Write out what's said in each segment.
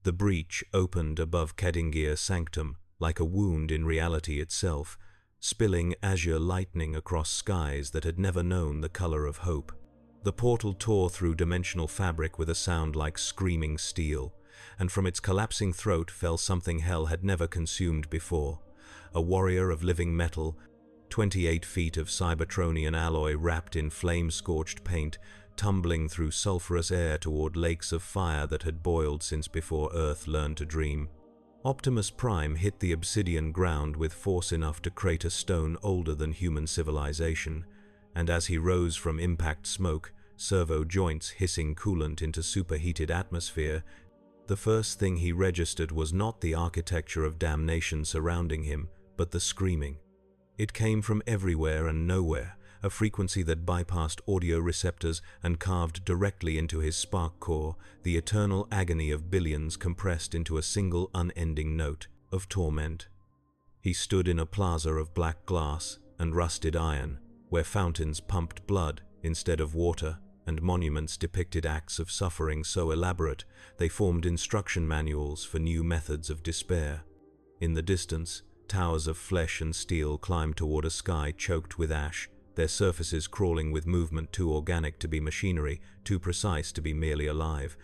The breach opened above Kedingir's sanctum, like a wound in reality itself, spilling azure lightning across skies that had never known the color of hope. The portal tore through dimensional fabric with a sound like screaming steel, and from its collapsing throat fell something hell had never consumed before. A warrior of living metal, 28 feet of Cybertronian alloy wrapped in flame-scorched paint, tumbling through sulphurous air toward lakes of fire that had boiled since before Earth learned to dream. Optimus Prime hit the obsidian ground with force enough to crate a stone older than human civilization, and as he rose from impact smoke, servo joints hissing coolant into superheated atmosphere, the first thing he registered was not the architecture of damnation surrounding him, but the screaming. It came from everywhere and nowhere, a frequency that bypassed audio receptors and carved directly into his spark core, the eternal agony of billions compressed into a single unending note of torment. He stood in a plaza of black glass and rusted iron, where fountains pumped blood instead of water, and monuments depicted acts of suffering so elaborate they formed instruction manuals for new methods of despair. In the distance, towers of flesh and steel climbed toward a sky choked with ash, their surfaces crawling with movement too organic to be machinery, too precise to be merely alive.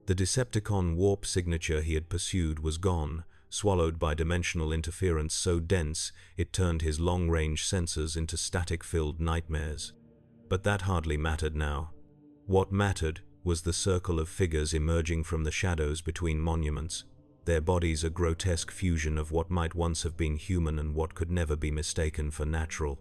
The Decepticon warp signature he had pursued was gone, swallowed by dimensional interference so dense it turned his long-range sensors into static-filled nightmares. But that hardly mattered now. What mattered was the circle of figures emerging from the shadows between monuments, their bodies a grotesque fusion of what might once have been human and what could never be mistaken for natural.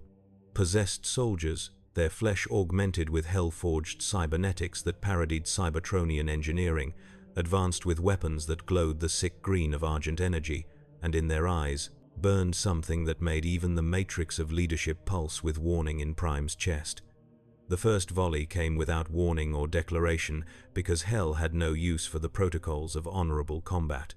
Possessed soldiers, their flesh augmented with hell-forged cybernetics that parodied Cybertronian engineering, advanced with weapons that glowed the sick green of argent energy, and in their eyes burned something that made even the matrix of leadership pulse with warning in Prime's chest. The first volley came without warning or declaration because Hell had no use for the protocols of honorable combat.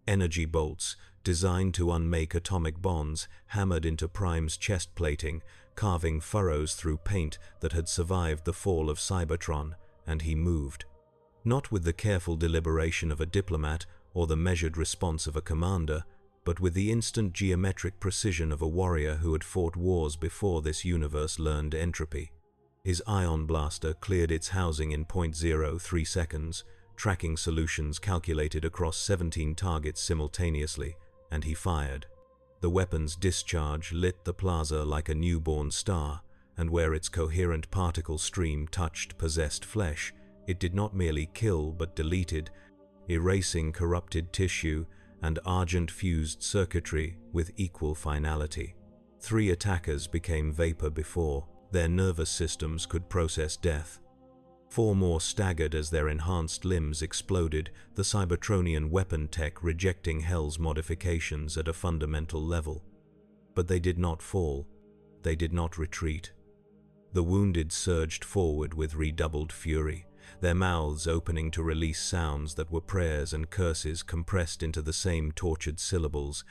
Energy bolts, designed to unmake atomic bonds, hammered into Prime's chest plating, carving furrows through paint that had survived the fall of Cybertron, and he moved. Not with the careful deliberation of a diplomat or the measured response of a commander, but with the instant geometric precision of a warrior who had fought wars before this universe learned entropy. His ion blaster cleared its housing in 0.03 seconds, tracking solutions calculated across 17 targets simultaneously, and he fired. The weapon's discharge lit the plaza like a newborn star, and where its coherent particle stream touched possessed flesh, it did not merely kill but deleted, erasing corrupted tissue and argent-fused circuitry with equal finality. 3 attackers became vapor before their nervous systems could process death. 4 more staggered as their enhanced limbs exploded, the Cybertronian weapon tech rejecting Hell's modifications at a fundamental level. But they did not fall. They did not retreat. The wounded surged forward with redoubled fury, their mouths opening to release sounds that were prayers and curses compressed into the same tortured syllables,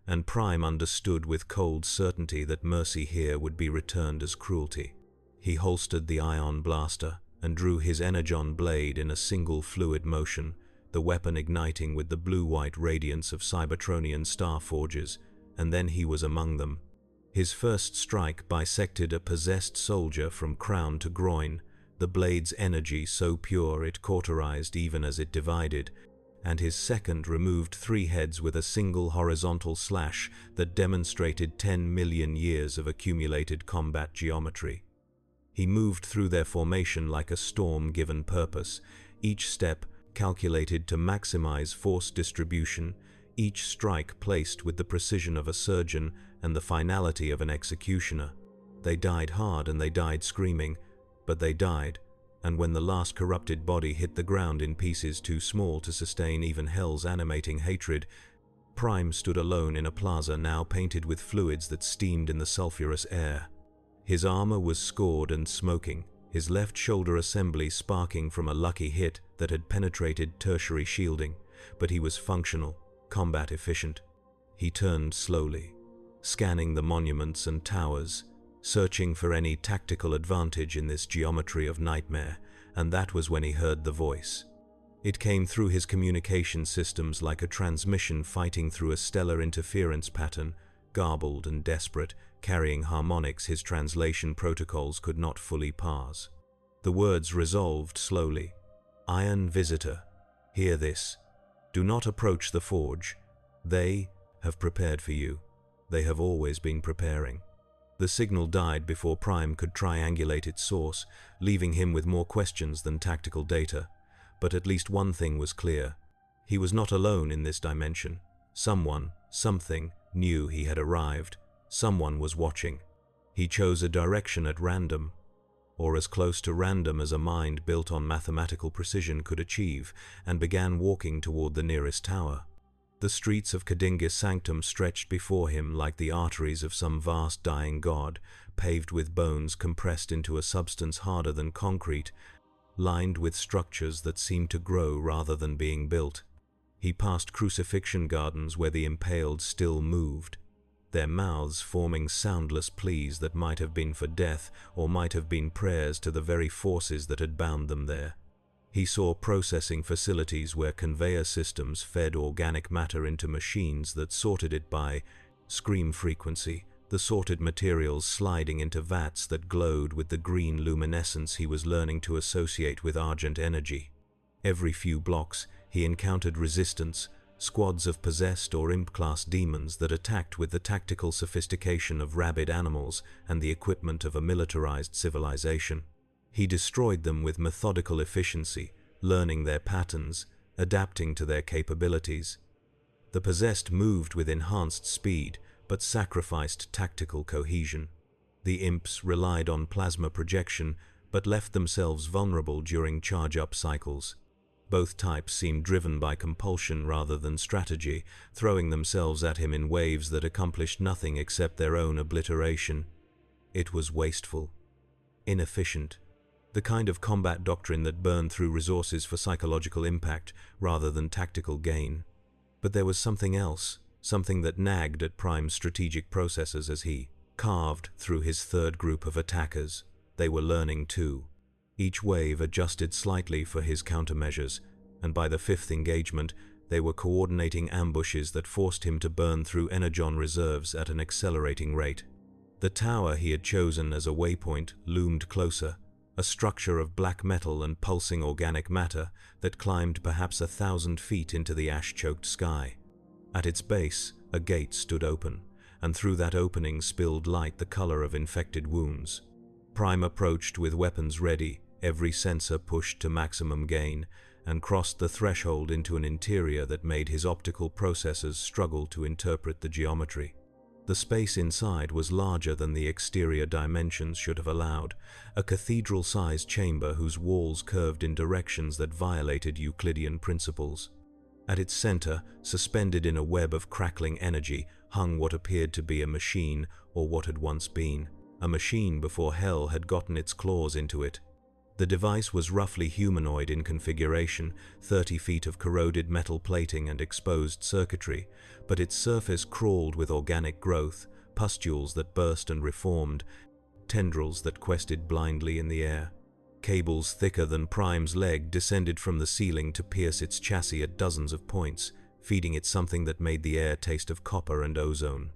and Prime understood with cold certainty that mercy here would be returned as cruelty. He holstered the ion blaster and drew his energon blade in a single fluid motion, the weapon igniting with the blue-white radiance of Cybertronian star forges, and then he was among them. His first strike bisected a possessed soldier from crown to groin, the blade's energy so pure it cauterized even as it divided, and his second removed 3 heads with a single horizontal slash that demonstrated 10 million years of accumulated combat geometry. He moved through their formation like a storm given purpose, each step calculated to maximize force distribution, each strike placed with the precision of a surgeon and the finality of an executioner. They died hard and they died screaming, but they died, and when the last corrupted body hit the ground in pieces too small to sustain even Hell's animating hatred, Prime stood alone in a plaza now painted with fluids that steamed in the sulphurous air. His armor was scored and smoking, his left shoulder assembly sparking from a lucky hit that had penetrated tertiary shielding, but he was functional, combat efficient. He turned slowly, scanning the monuments and towers, searching for any tactical advantage in this geometry of nightmare, and that was when he heard the voice. It came through his communication systems like a transmission fighting through a stellar interference pattern, garbled and desperate, carrying harmonics his translation protocols could not fully parse. The words resolved slowly. "Iron Visitor, hear this. Do not approach the forge. They have prepared for you. They have always been preparing." The signal died before Prime could triangulate its source, leaving him with more questions than tactical data. But at least one thing was clear. He was not alone in this dimension. Someone, something, knew he had arrived. Someone was watching. He chose a direction at random, or as close to random as a mind built on mathematical precision could achieve, and began walking toward the nearest tower. The streets of Kadingir Sanctum stretched before him like the arteries of some vast dying god, paved with bones compressed into a substance harder than concrete, lined with structures that seemed to grow rather than being built. He passed crucifixion gardens where the impaled still moved, their mouths forming soundless pleas that might have been for death or might have been prayers to the very forces that had bound them there. He saw processing facilities where conveyor systems fed organic matter into machines that sorted it by scream frequency, the sorted materials sliding into vats that glowed with the green luminescence he was learning to associate with argent energy. Every few blocks, he encountered resistance, squads of possessed or imp-class demons that attacked with the tactical sophistication of rabid animals and the equipment of a militarized civilization. He destroyed them with methodical efficiency, learning their patterns, adapting to their capabilities. The possessed moved with enhanced speed, but sacrificed tactical cohesion. The imps relied on plasma projection, but left themselves vulnerable during charge-up cycles. Both types seemed driven by compulsion rather than strategy, throwing themselves at him in waves that accomplished nothing except their own obliteration. It was wasteful, inefficient, the kind of combat doctrine that burned through resources for psychological impact rather than tactical gain. But there was something else, something that nagged at Prime's strategic processes as he carved through his third group of attackers. They were learning too. Each wave adjusted slightly for his countermeasures, and by the fifth engagement, they were coordinating ambushes that forced him to burn through energon reserves at an accelerating rate. The tower he had chosen as a waypoint loomed closer, a structure of black metal and pulsing organic matter that climbed perhaps 1,000 feet into the ash-choked sky. At its base, a gate stood open, and through that opening spilled light the color of infected wounds. Prime approached with weapons ready, every sensor pushed to maximum gain, and crossed the threshold into an interior that made his optical processors struggle to interpret the geometry. The space inside was larger than the exterior dimensions should have allowed, a cathedral-sized chamber whose walls curved in directions that violated Euclidean principles. At its center, suspended in a web of crackling energy, hung what appeared to be a machine, or what had once been. A machine before hell had gotten its claws into it. The device was roughly humanoid in configuration, 30 feet of corroded metal plating and exposed circuitry, but its surface crawled with organic growth, pustules that burst and reformed, tendrils that quested blindly in the air. Cables thicker than Prime's leg descended from the ceiling to pierce its chassis at dozens of points, feeding it something that made the air taste of copper and ozone.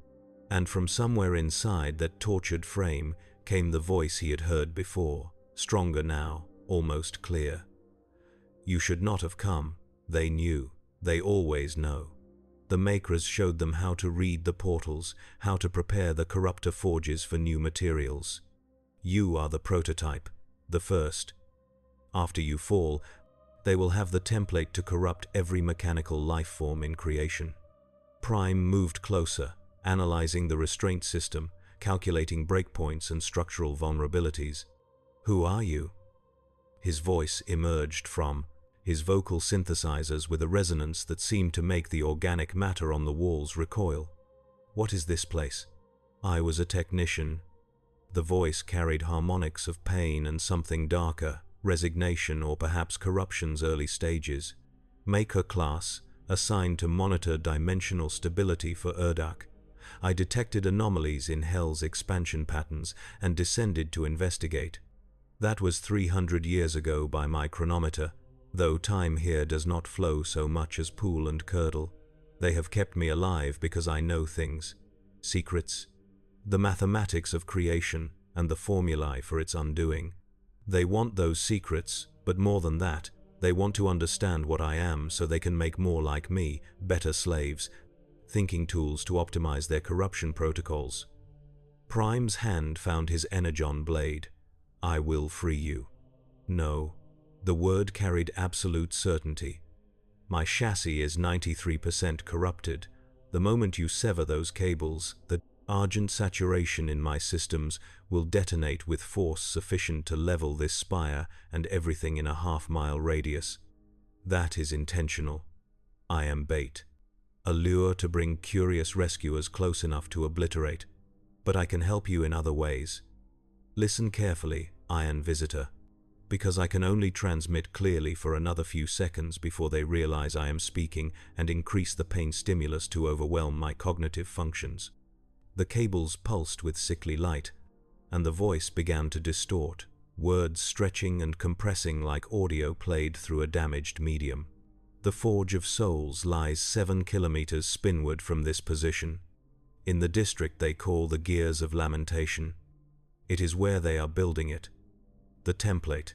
And from somewhere inside that tortured frame came the voice he had heard before, stronger now, almost clear. You should not have come. They knew. They always know. The Makers showed them how to read the portals, how to prepare the corruptor forges for new materials. You are the prototype, the first. After you fall, they will have the template to corrupt every mechanical life form in creation. Prime moved closer, analyzing the restraint system, calculating breakpoints and structural vulnerabilities. Who are you? His voice emerged from his vocal synthesizers with a resonance that seemed to make the organic matter on the walls recoil. What is this place? I was a technician. The voice carried harmonics of pain and something darker, resignation or perhaps corruption's early stages. Maker class, assigned to monitor dimensional stability for Urdak. I detected anomalies in Hell's expansion patterns and descended to investigate. That was 300 years ago by my chronometer. Though time here does not flow so much as pool and curdle, they have kept me alive because I know things, secrets, the mathematics of creation and the formulae for its undoing. They want those secrets, but more than that, they want to understand what I am so they can make more like me, better slaves, thinking tools to optimize their corruption protocols. Prime's hand found his energon blade. I will free you. No, the word carried absolute certainty. My chassis is 93% corrupted. The moment you sever those cables, the argent saturation in my systems will detonate with force sufficient to level this spire and everything in a half-mile radius. That is intentional. I am bait. A lure to bring curious rescuers close enough to obliterate. But I can help you in other ways. Listen carefully, Iron Visitor, because I can only transmit clearly for another few seconds before they realize I am speaking and increase the pain stimulus to overwhelm my cognitive functions. The cables pulsed with sickly light, and the voice began to distort, words stretching and compressing like audio played through a damaged medium. The Forge of Souls lies 7 kilometers spinward from this position, in the district they call the Gears of Lamentation. It is where they are building it. The template,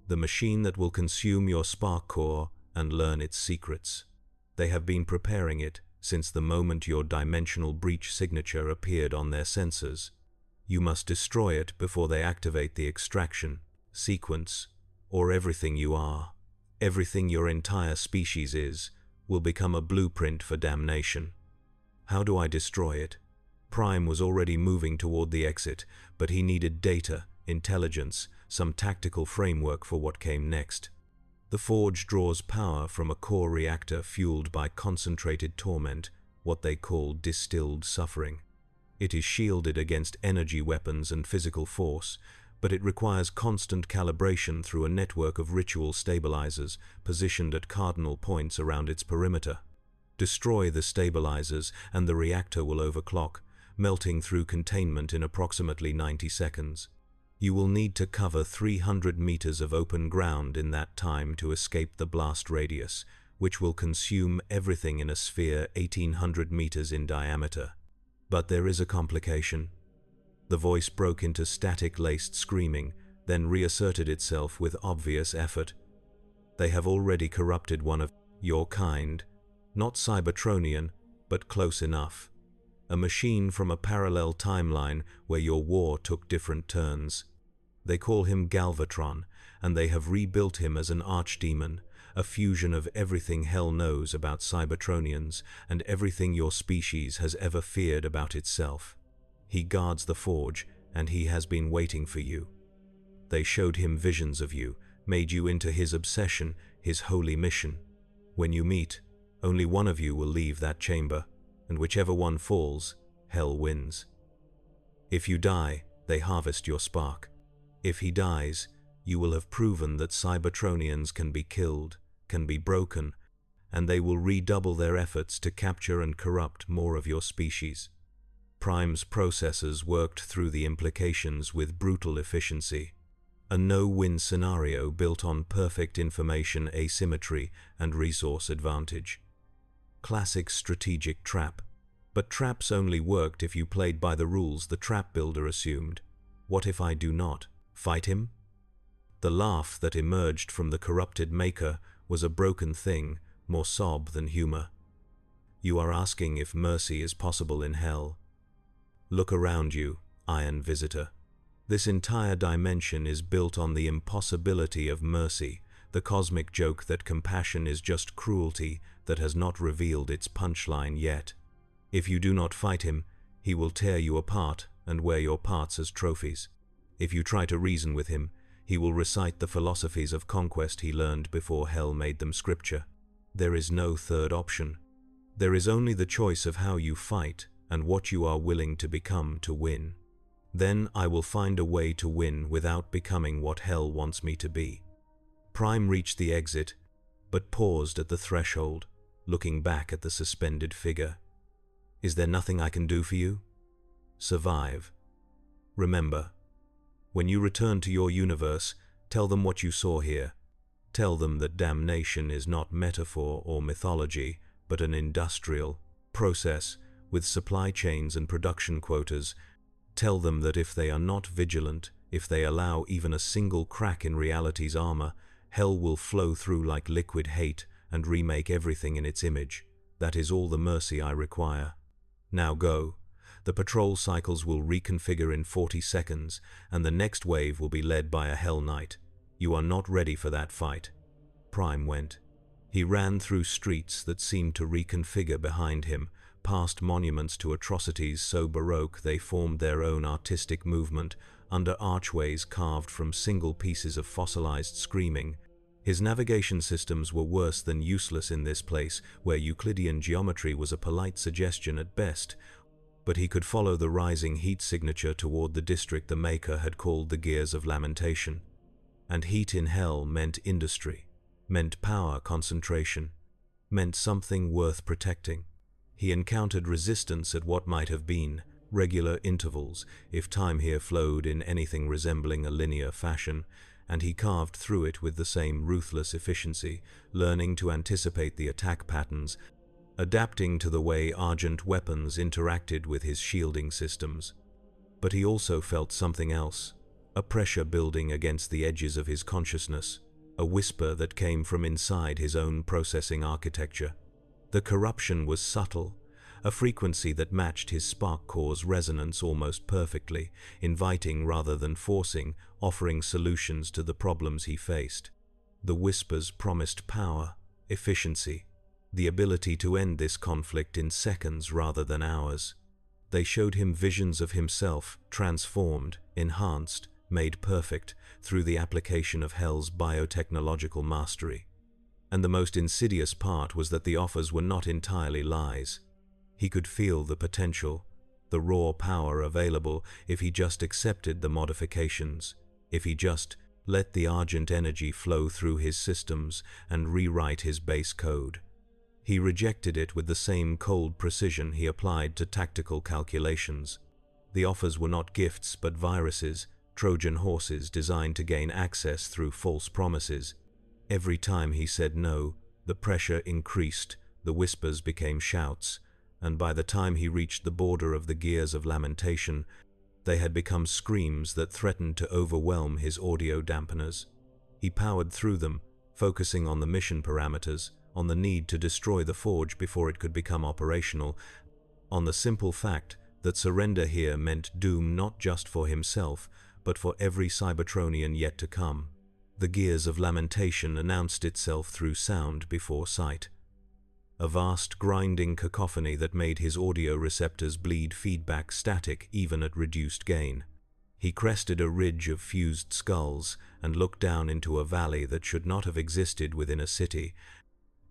the machine that will consume your spark core and learn its secrets. They have been preparing it since the moment your dimensional breach signature appeared on their sensors. You must destroy it before they activate the extraction, sequence, or everything you are, everything your entire species is, will become a blueprint for damnation. How do I destroy it? Prime was already moving toward the exit, but he needed data, intelligence, some tactical framework for what came next. The Forge draws power from a core reactor fueled by concentrated torment, what they call distilled suffering. It is shielded against energy weapons and physical force, but it requires constant calibration through a network of ritual stabilizers positioned at cardinal points around its perimeter. Destroy the stabilizers and the reactor will overclock, melting through containment in approximately 90 seconds. You will need to cover 300 meters of open ground in that time to escape the blast radius, which will consume everything in a sphere 1800 meters in diameter. But there is a complication. The voice broke into static-laced screaming, then reasserted itself with obvious effort. They have already corrupted one of your kind, not Cybertronian, but close enough. A machine from a parallel timeline where your war took different turns. They call him Galvatron, and they have rebuilt him as an archdemon, a fusion of everything hell knows about Cybertronians and everything your species has ever feared about itself. He guards the Forge, and he has been waiting for you. They showed him visions of you, made you into his obsession, his holy mission. When you meet, only one of you will leave that chamber, and whichever one falls, hell wins. If you die, they harvest your spark. If he dies, you will have proven that Cybertronians can be killed, can be broken, and they will redouble their efforts to capture and corrupt more of your species. Prime's processors worked through the implications with brutal efficiency. A no-win scenario built on perfect information asymmetry and resource advantage. Classic strategic trap. But traps only worked if you played by the rules the trap builder assumed. What if I do not? Fight him? The laugh that emerged from the corrupted maker was a broken thing, more sob than humor. You are asking if mercy is possible in hell. Look around you, Iron Visitor. This entire dimension is built on the impossibility of mercy, the cosmic joke that compassion is just cruelty that has not revealed its punchline yet. If you do not fight him, he will tear you apart and wear your parts as trophies. If you try to reason with him, he will recite the philosophies of conquest he learned before hell made them scripture. There is no third option. There is only the choice of how you fight and what you are willing to become to win. Then I will find a way to win without becoming what hell wants me to be. Prime reached the exit, but paused at the threshold, looking back at the suspended figure. Is there nothing I can do for you? Survive. Remember, when you return to your universe, tell them what you saw here. Tell them that damnation is not metaphor or mythology, but an industrial process with supply chains and production quotas. Tell them that if they are not vigilant, if they allow even a single crack in reality's armor, hell will flow through like liquid hate and remake everything in its image. That is all the mercy I require. Now go. The patrol cycles will reconfigure in 40 seconds, and the next wave will be led by a Hell Knight. You are not ready for that fight. Prime went. He ran through streets that seemed to reconfigure behind him, past monuments to atrocities so baroque they formed their own artistic movement, under archways carved from single pieces of fossilized screaming. His navigation systems were worse than useless in this place, where Euclidean geometry was a polite suggestion at best, but he could follow the rising heat signature toward the district the Maker had called the Gears of Lamentation. And heat in hell meant industry, meant power concentration, meant something worth protecting. He encountered resistance at what might have been regular intervals, if time here flowed in anything resembling a linear fashion, and he carved through it with the same ruthless efficiency, learning to anticipate the attack patterns, adapting to the way Argent weapons interacted with his shielding systems. But he also felt something else, a pressure building against the edges of his consciousness, a whisper that came from inside his own processing architecture. The corruption was subtle, a frequency that matched his spark core's resonance almost perfectly, inviting rather than forcing, offering solutions to the problems he faced. The whispers promised power, efficiency, the ability to end this conflict in seconds rather than hours. They showed him visions of himself, transformed, enhanced, made perfect through the application of hell's biotechnological mastery. And the most insidious part was that the offers were not entirely lies. He could feel the potential, the raw power available if he just accepted the modifications, if he just let the Argent energy flow through his systems and rewrite his base code. He rejected it with the same cold precision he applied to tactical calculations. The offers were not gifts but viruses, Trojan horses designed to gain access through false promises. Every time he said no, the pressure increased, the whispers became shouts, and by the time he reached the border of the Gears of Lamentation, they had become screams that threatened to overwhelm his audio dampeners. He powered through them, focusing on the mission parameters, on the need to destroy the forge before it could become operational, on the simple fact that surrender here meant doom not just for himself, but for every Cybertronian yet to come. The Gears of Lamentation announced itself through sound before sight. A vast grinding cacophony that made his audio receptors bleed feedback static even at reduced gain. He crested a ridge of fused skulls and looked down into a valley that should not have existed within a city,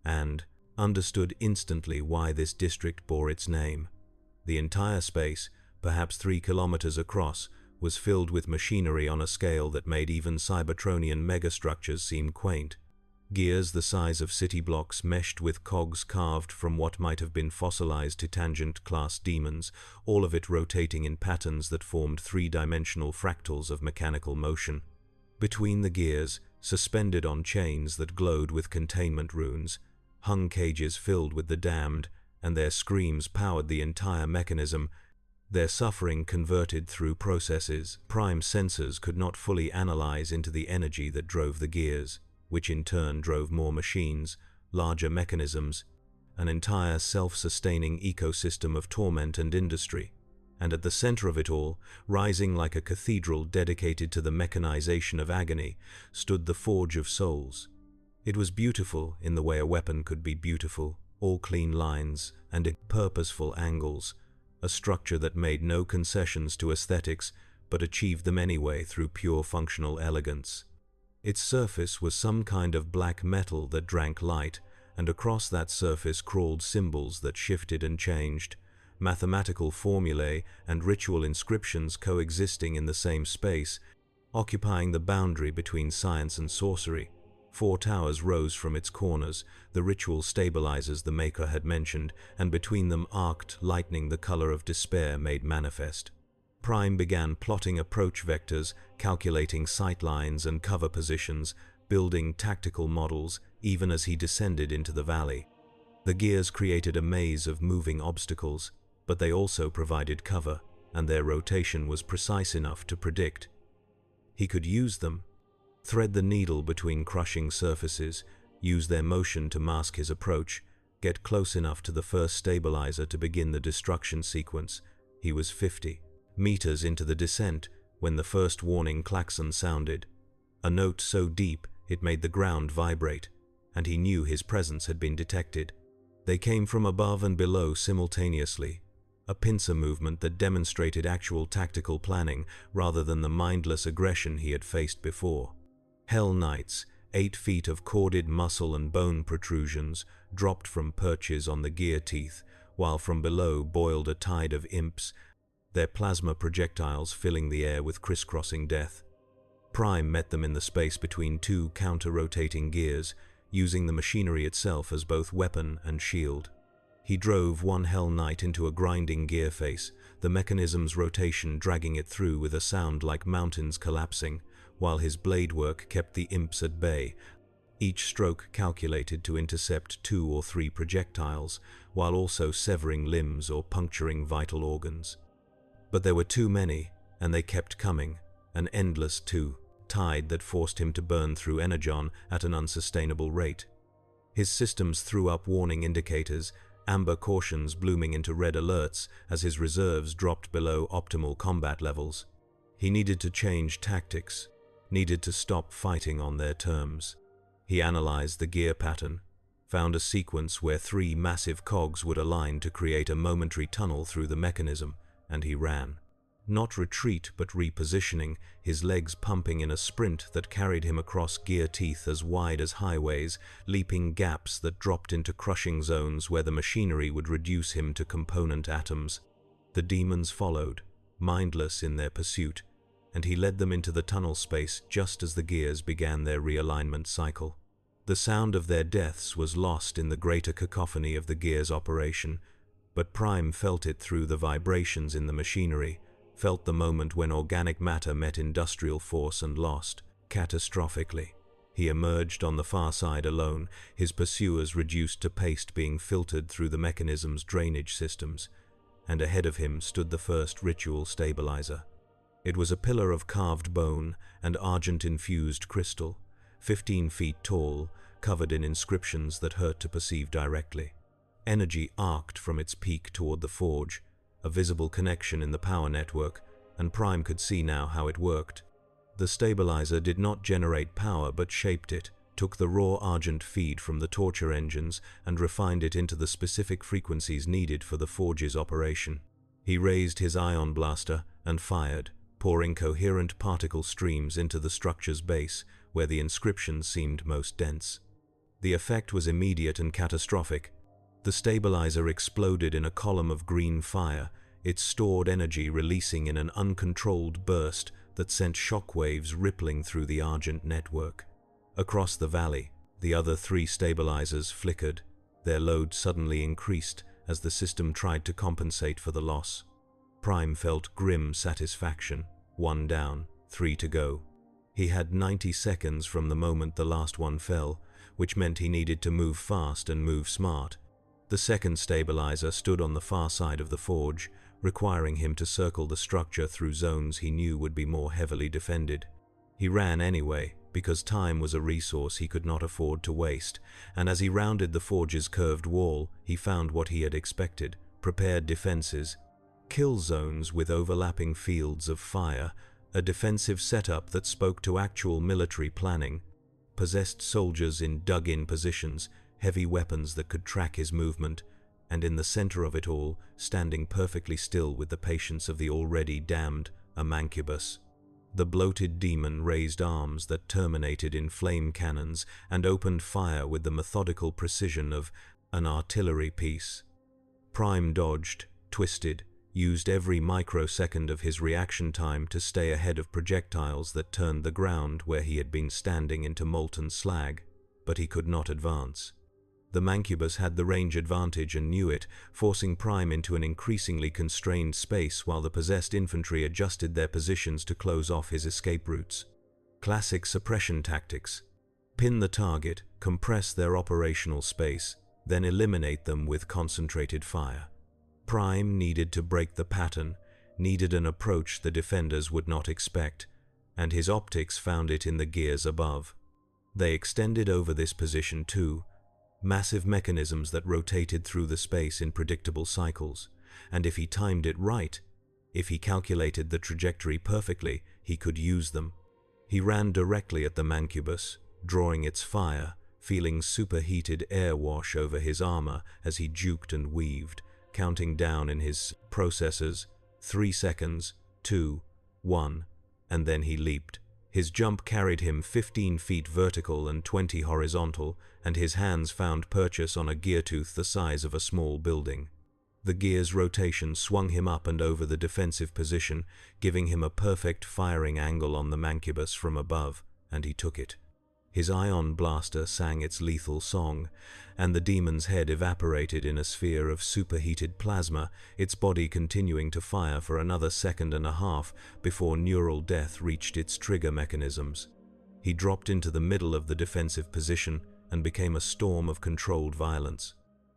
and understood instantly why this district bore its name. The entire space, perhaps 3 kilometers across, was filled with machinery on a scale that made even Cybertronian megastructures seem quaint. Gears the size of city blocks meshed with cogs carved from what might have been fossilized Tangent-class demons, all of it rotating in patterns that formed 3-dimensional fractals of mechanical motion. Between the gears, suspended on chains that glowed with containment runes, hung cages filled with the damned, and their screams powered the entire mechanism, their suffering converted through processes Prime sensors could not fully analyze into the energy that drove the gears, which in turn drove more machines, larger mechanisms, an entire self-sustaining ecosystem of torment and industry. And at the center of it all, rising like a cathedral dedicated to the mechanization of agony, stood the Forge of Souls. It was beautiful in the way a weapon could be beautiful, all clean lines and purposeful angles, a structure that made no concessions to aesthetics but achieved them anyway through pure functional elegance. Its surface was some kind of black metal that drank light, and across that surface crawled symbols that shifted and changed, mathematical formulae and ritual inscriptions coexisting in the same space, occupying the boundary between science and sorcery. 4 towers rose from its corners, the ritual stabilizers the Maker had mentioned, and between them arced lightning the color of despair made manifest. Prime began plotting approach vectors, calculating sight lines and cover positions, building tactical models even as he descended into the valley. The gears created a maze of moving obstacles, but they also provided cover, and their rotation was precise enough to predict. He could use them, thread the needle between crushing surfaces, use their motion to mask his approach, get close enough to the first stabilizer to begin the destruction sequence. He was 50 meters into the descent when the first warning klaxon sounded, a note so deep it made the ground vibrate, and he knew his presence had been detected. They came from above and below simultaneously, a pincer movement that demonstrated actual tactical planning rather than the mindless aggression he had faced before. Hell Knights, 8 feet of corded muscle and bone protrusions, dropped from perches on the gear teeth, while from below boiled a tide of imps, their plasma projectiles filling the air with crisscrossing death. Prime met them in the space between 2 counter-rotating gears, using the machinery itself as both weapon and shield. He drove one Hell Knight into a grinding gear face, the mechanism's rotation dragging it through with a sound like mountains collapsing, while his blade work kept the imps at bay, each stroke calculated to intercept 2 or 3 projectiles, while also severing limbs or puncturing vital organs. But there were too many, and they kept coming, an endless tide that forced him to burn through energon at an unsustainable rate. His systems threw up warning indicators, amber cautions blooming into red alerts as his reserves dropped below optimal combat levels. He needed to change tactics, needed to stop fighting on their terms. He analyzed the gear pattern, found a sequence where 3 massive cogs would align to create a momentary tunnel through the mechanism, and he ran. Not retreat, but repositioning, his legs pumping in a sprint that carried him across gear teeth as wide as highways, leaping gaps that dropped into crushing zones where the machinery would reduce him to component atoms. The demons followed, mindless in their pursuit, and he led them into the tunnel space just as the gears began their realignment cycle. The sound of their deaths was lost in the greater cacophony of the gear's operation, but Prime felt it through the vibrations in the machinery, felt the moment when organic matter met industrial force and lost, catastrophically. He emerged on the far side alone, his pursuers reduced to paste being filtered through the mechanism's drainage systems, and ahead of him stood the first ritual stabilizer. It was a pillar of carved bone and argent-infused crystal, 15 feet tall, covered in inscriptions that hurt to perceive directly. Energy arced from its peak toward the forge, a visible connection in the power network, and Prime could see now how it worked. The stabilizer did not generate power but shaped it, took the raw argent feed from the torture engines and refined it into the specific frequencies needed for the forge's operation. He raised his ion blaster and fired, pouring coherent particle streams into the structure's base, where the inscriptions seemed most dense. The effect was immediate and catastrophic. The stabilizer exploded in a column of green fire, its stored energy releasing in an uncontrolled burst that sent shockwaves rippling through the argent network. Across the valley, the other 3 stabilizers flickered, their load suddenly increased as the system tried to compensate for the loss. Prime felt grim satisfaction, 1 down, 3 to go. He had 90 seconds from the moment the last one fell, which meant he needed to move fast and move smart. The second stabilizer stood on the far side of the forge, requiring him to circle the structure through zones he knew would be more heavily defended. He ran anyway, because time was a resource he could not afford to waste, and as he rounded the forge's curved wall, he found what he had expected: prepared defenses, kill zones with overlapping fields of fire, a defensive setup that spoke to actual military planning, possessed soldiers in dug-in positions, heavy weapons that could track his movement, and in the center of it all, standing perfectly still with the patience of the already damned, a mancubus. The bloated demon raised arms that terminated in flame cannons and opened fire with the methodical precision of an artillery piece. Prime dodged, twisted, used every microsecond of his reaction time to stay ahead of projectiles that turned the ground where he had been standing into molten slag, but he could not advance. The mancubus had the range advantage and knew it, forcing Prime into an increasingly constrained space while the possessed infantry adjusted their positions to close off his escape routes. Classic suppression tactics. Pin the target, compress their operational space, then eliminate them with concentrated fire. Prime needed to break the pattern, needed an approach the defenders would not expect, and his optics found it in the gears above. They extended over this position too, massive mechanisms that rotated through the space in predictable cycles, and if he timed it right, if he calculated the trajectory perfectly, he could use them. He ran directly at the mancubus, drawing its fire, feeling superheated air wash over his armor as he juked and weaved, counting down in his processors, 3 seconds, 2, 1, and then he leaped. His jump carried him 15 feet vertical and 20 horizontal, and his hands found purchase on a gear tooth the size of a small building. The gear's rotation swung him up and over the defensive position, giving him a perfect firing angle on the mancubus from above, and he took it. His ion blaster sang its lethal song, and the demon's head evaporated in a sphere of superheated plasma, its body continuing to fire for another 1.5 seconds before neural death reached its trigger mechanisms. He dropped into the middle of the defensive position and became a storm of controlled violence.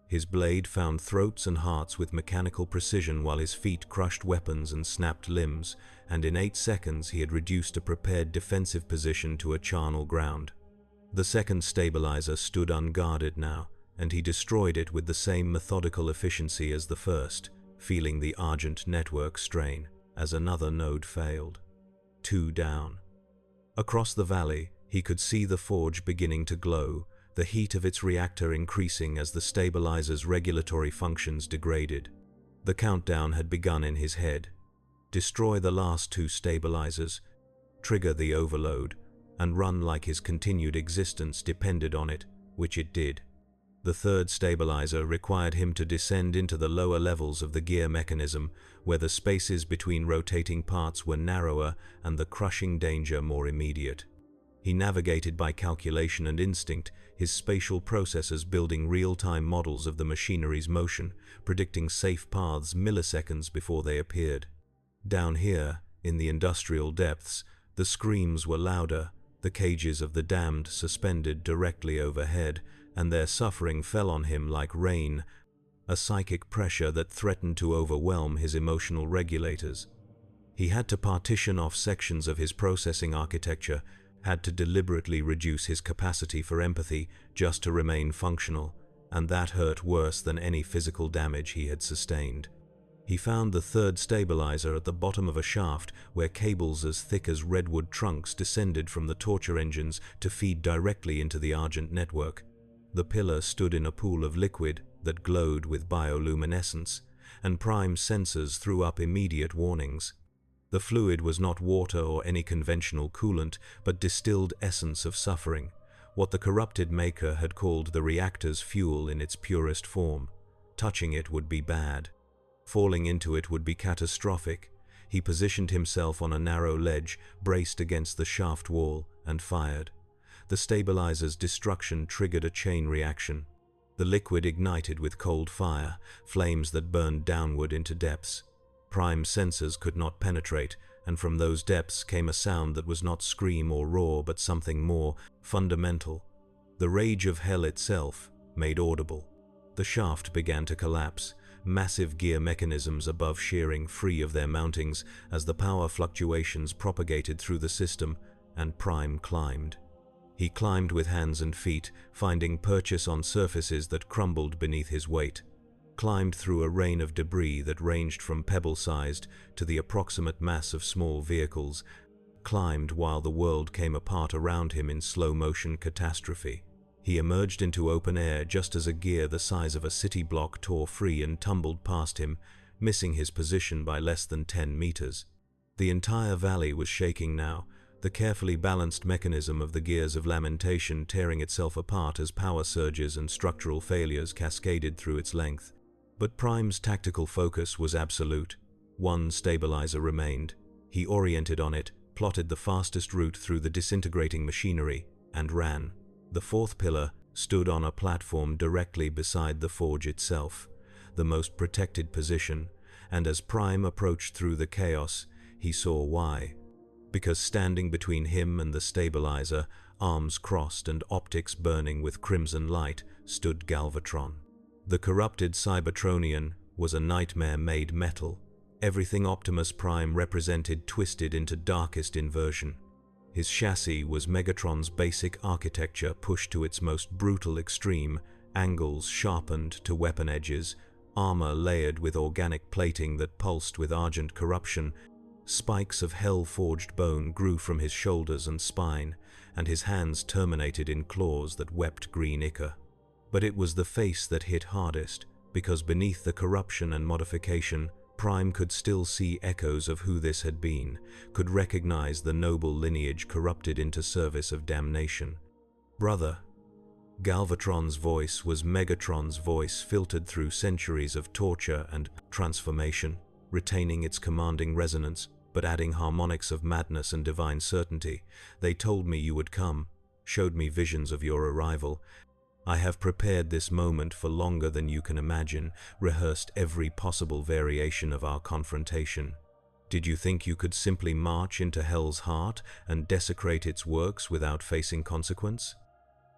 His blade found throats and hearts with mechanical precision while his feet crushed weapons and snapped limbs, and in 8 seconds he had reduced a prepared defensive position to a charnel ground. The second stabilizer stood unguarded now, and he destroyed it with the same methodical efficiency as the first, feeling the Argent network strain as another node failed. 2 down. Across the valley, he could see the forge beginning to glow, the heat of its reactor increasing as the stabilizer's regulatory functions degraded. The countdown had begun in his head. Destroy the last 2 stabilizers, trigger the overload, and run like his continued existence depended on it, which it did. The third stabilizer required him to descend into the lower levels of the gear mechanism, where the spaces between rotating parts were narrower and the crushing danger more immediate. He navigated by calculation and instinct, his spatial processors building real-time models of the machinery's motion, predicting safe paths milliseconds before they appeared. Down here, in the industrial depths, the screams were louder, the cages of the damned suspended directly overhead, and their suffering fell on him like rain, a psychic pressure that threatened to overwhelm his emotional regulators. He had to partition off sections of his processing architecture, had to deliberately reduce his capacity for empathy just to remain functional, and that hurt worse than any physical damage he had sustained. He found the third stabilizer at the bottom of a shaft where cables as thick as redwood trunks descended from the torture engines to feed directly into the Argent network. The pillar stood in a pool of liquid that glowed with bioluminescence, and Prime's sensors threw up immediate warnings. The fluid was not water or any conventional coolant, but distilled essence of suffering, what the corrupted maker had called the reactor's fuel in its purest form. Touching it would be bad. Falling into it would be catastrophic. He positioned himself on a narrow ledge, braced against the shaft wall, and fired. The stabilizer's destruction triggered a chain reaction. The liquid ignited with cold fire, flames that burned downward into depths. Prime's sensors could not penetrate, and from those depths came a sound that was not scream or roar, but something more fundamental. The rage of hell itself, made audible. The shaft began to collapse, massive gear mechanisms above shearing free of their mountings as the power fluctuations propagated through the system, and Prime climbed. He climbed with hands and feet, finding purchase on surfaces that crumbled beneath his weight. Climbed through a rain of debris that ranged from pebble-sized to the approximate mass of small vehicles. Climbed while the world came apart around him in slow-motion catastrophe. He emerged into open air just as a gear the size of a city block tore free and tumbled past him, missing his position by less than 10 meters. The entire valley was shaking now, the carefully balanced mechanism of the gears of lamentation tearing itself apart as power surges and structural failures cascaded through its length. But Prime's tactical focus was absolute. One stabilizer remained. He oriented on it, plotted the fastest route through the disintegrating machinery, and ran. The fourth pillar stood on a platform directly beside the forge itself, the most protected position, and as Prime approached through the chaos, he saw why. Because standing between him and the stabilizer, arms crossed and optics burning with crimson light, stood Galvatron. The corrupted Cybertronian was a nightmare made metal. Everything Optimus Prime represented twisted into darkest inversion. His chassis was Megatron's basic architecture pushed to its most brutal extreme, angles sharpened to weapon edges, armor layered with organic plating that pulsed with argent corruption. Spikes of hell-forged bone grew from his shoulders and spine, and his hands terminated in claws that wept green ichor. But it was the face that hit hardest, because beneath the corruption and modification, Prime could still see echoes of who this had been, could recognize the noble lineage corrupted into service of damnation. "Brother." Galvatron's voice was Megatron's voice filtered through centuries of torture and transformation, retaining its commanding resonance, but adding harmonics of madness and divine certainty. "They told me you would come, showed me visions of your arrival. I have prepared this moment for longer than you can imagine, rehearsed every possible variation of our confrontation. Did you think you could simply march into Hell's heart and desecrate its works without facing consequence?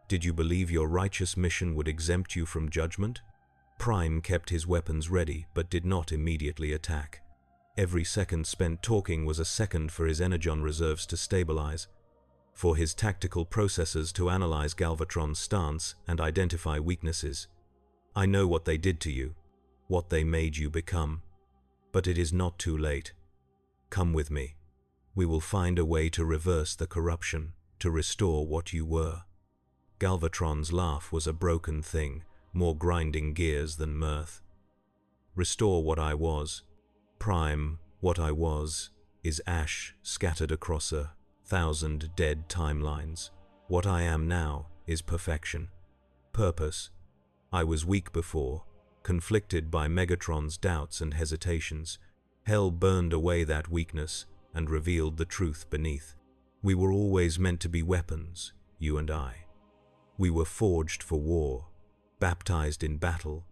Did you believe your righteous mission would exempt you from judgment?" Prime kept his weapons ready, but did not immediately attack. Every second spent talking was a second for his energon reserves to stabilize, for his tactical processors to analyze Galvatron's stance and identify weaknesses. "I know what they did to you, what they made you become. But it is not too late. Come with me. We will find a way to reverse the corruption, to restore what you were." Galvatron's laugh was a broken thing, more grinding gears than mirth. "Restore what I was. Prime, what I was, is ash scattered across 1,000 dead timelines. What I am now is perfection. Purpose. I was weak before, conflicted by Megatron's doubts and hesitations. Hell burned away that weakness and revealed the truth beneath. We were always meant to be weapons, you and I. We were forged for war, baptized in battle,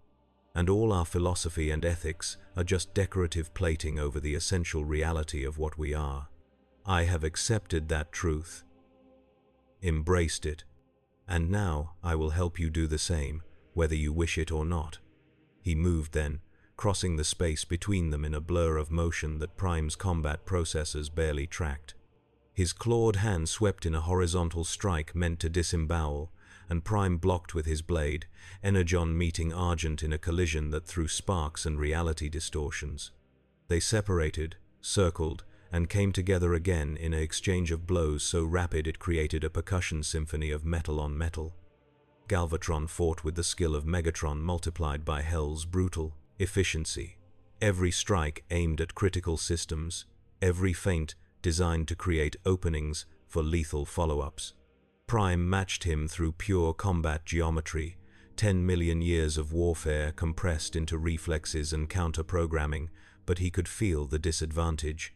and all our philosophy and ethics are just decorative plating over the essential reality of what we are. I have accepted that truth, embraced it, and now I will help you do the same, whether you wish it or not." He moved then, crossing the space between them in a blur of motion that Prime's combat processors barely tracked. His clawed hand swept in a horizontal strike meant to disembowel, and Prime blocked with his blade, energon meeting argent in a collision that threw sparks and reality distortions. They separated, circled, and came together again in an exchange of blows so rapid it created a percussion symphony of metal on metal. Galvatron fought with the skill of Megatron multiplied by Hell's brutal efficiency. Every strike aimed at critical systems, every feint designed to create openings for lethal follow-ups. Prime matched him through pure combat geometry, 10 million years of warfare compressed into reflexes and counter-programming, but he could feel the disadvantage.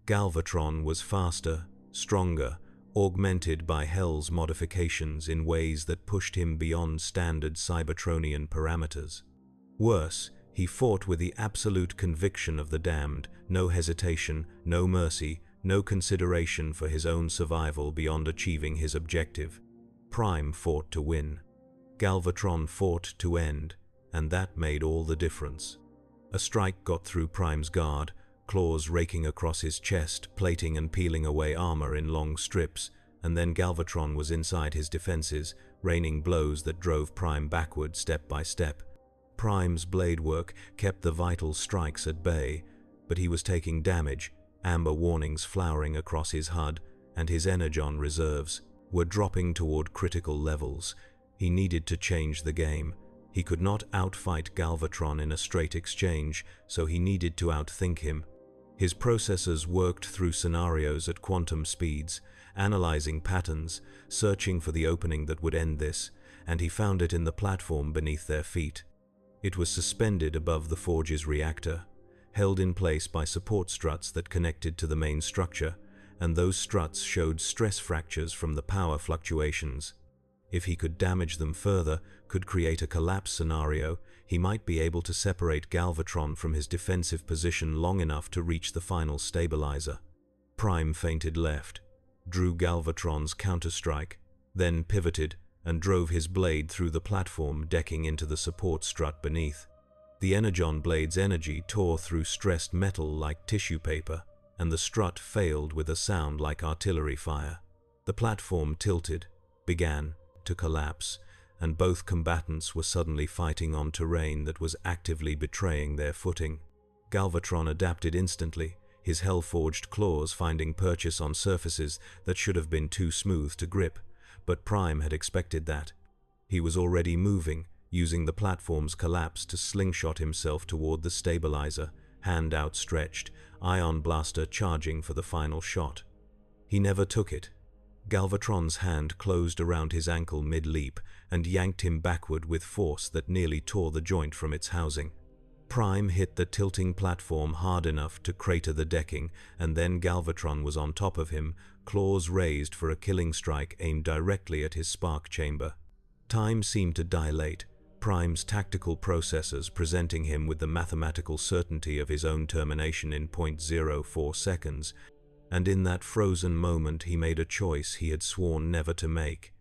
Galvatron was faster, stronger, augmented by Hell's modifications in ways that pushed him beyond standard Cybertronian parameters. Worse, he fought with the absolute conviction of the damned, no hesitation, no mercy, no consideration for his own survival beyond achieving his objective. Prime fought to win. Galvatron fought to end, and that made all the difference. A strike got through Prime's guard, claws raking across his chest, plating and peeling away armor in long strips, and then Galvatron was inside his defenses, raining blows that drove Prime backward step by step. Prime's blade work kept the vital strikes at bay, but he was taking damage, amber warnings flowering across his HUD, and his energon reserves were dropping toward critical levels. He needed to change the game. He could not outfight Galvatron in a straight exchange, so he needed to outthink him. His processors worked through scenarios at quantum speeds, analyzing patterns, searching for the opening that would end this, and he found it in the platform beneath their feet. It was suspended above the forge's reactor, held in place by support struts that connected to the main structure, and those struts showed stress fractures from the power fluctuations. If he could damage them further, could create a collapse scenario, he might be able to separate Galvatron from his defensive position long enough to reach the final stabilizer. Prime feinted left, drew Galvatron's counterstrike, then pivoted and drove his blade through the platform decking into the support strut beneath. The energon blade's energy tore through stressed metal like tissue paper, and the strut failed with a sound like artillery fire. The platform tilted, began to collapse, and both combatants were suddenly fighting on terrain that was actively betraying their footing. Galvatron adapted instantly, his hell-forged claws finding purchase on surfaces that should have been too smooth to grip, but Prime had expected that. He was already moving, using the platform's collapse to slingshot himself toward the stabilizer, hand outstretched, ion blaster charging for the final shot. He never took it. Galvatron's hand closed around his ankle mid-leap and yanked him backward with force that nearly tore the joint from its housing. Prime hit the tilting platform hard enough to crater the decking, and then Galvatron was on top of him, claws raised for a killing strike aimed directly at his spark chamber. Time seemed to dilate, Prime's tactical processors presenting him with the mathematical certainty of his own termination in 0.04 seconds, and in that frozen moment he made a choice he had sworn never to make.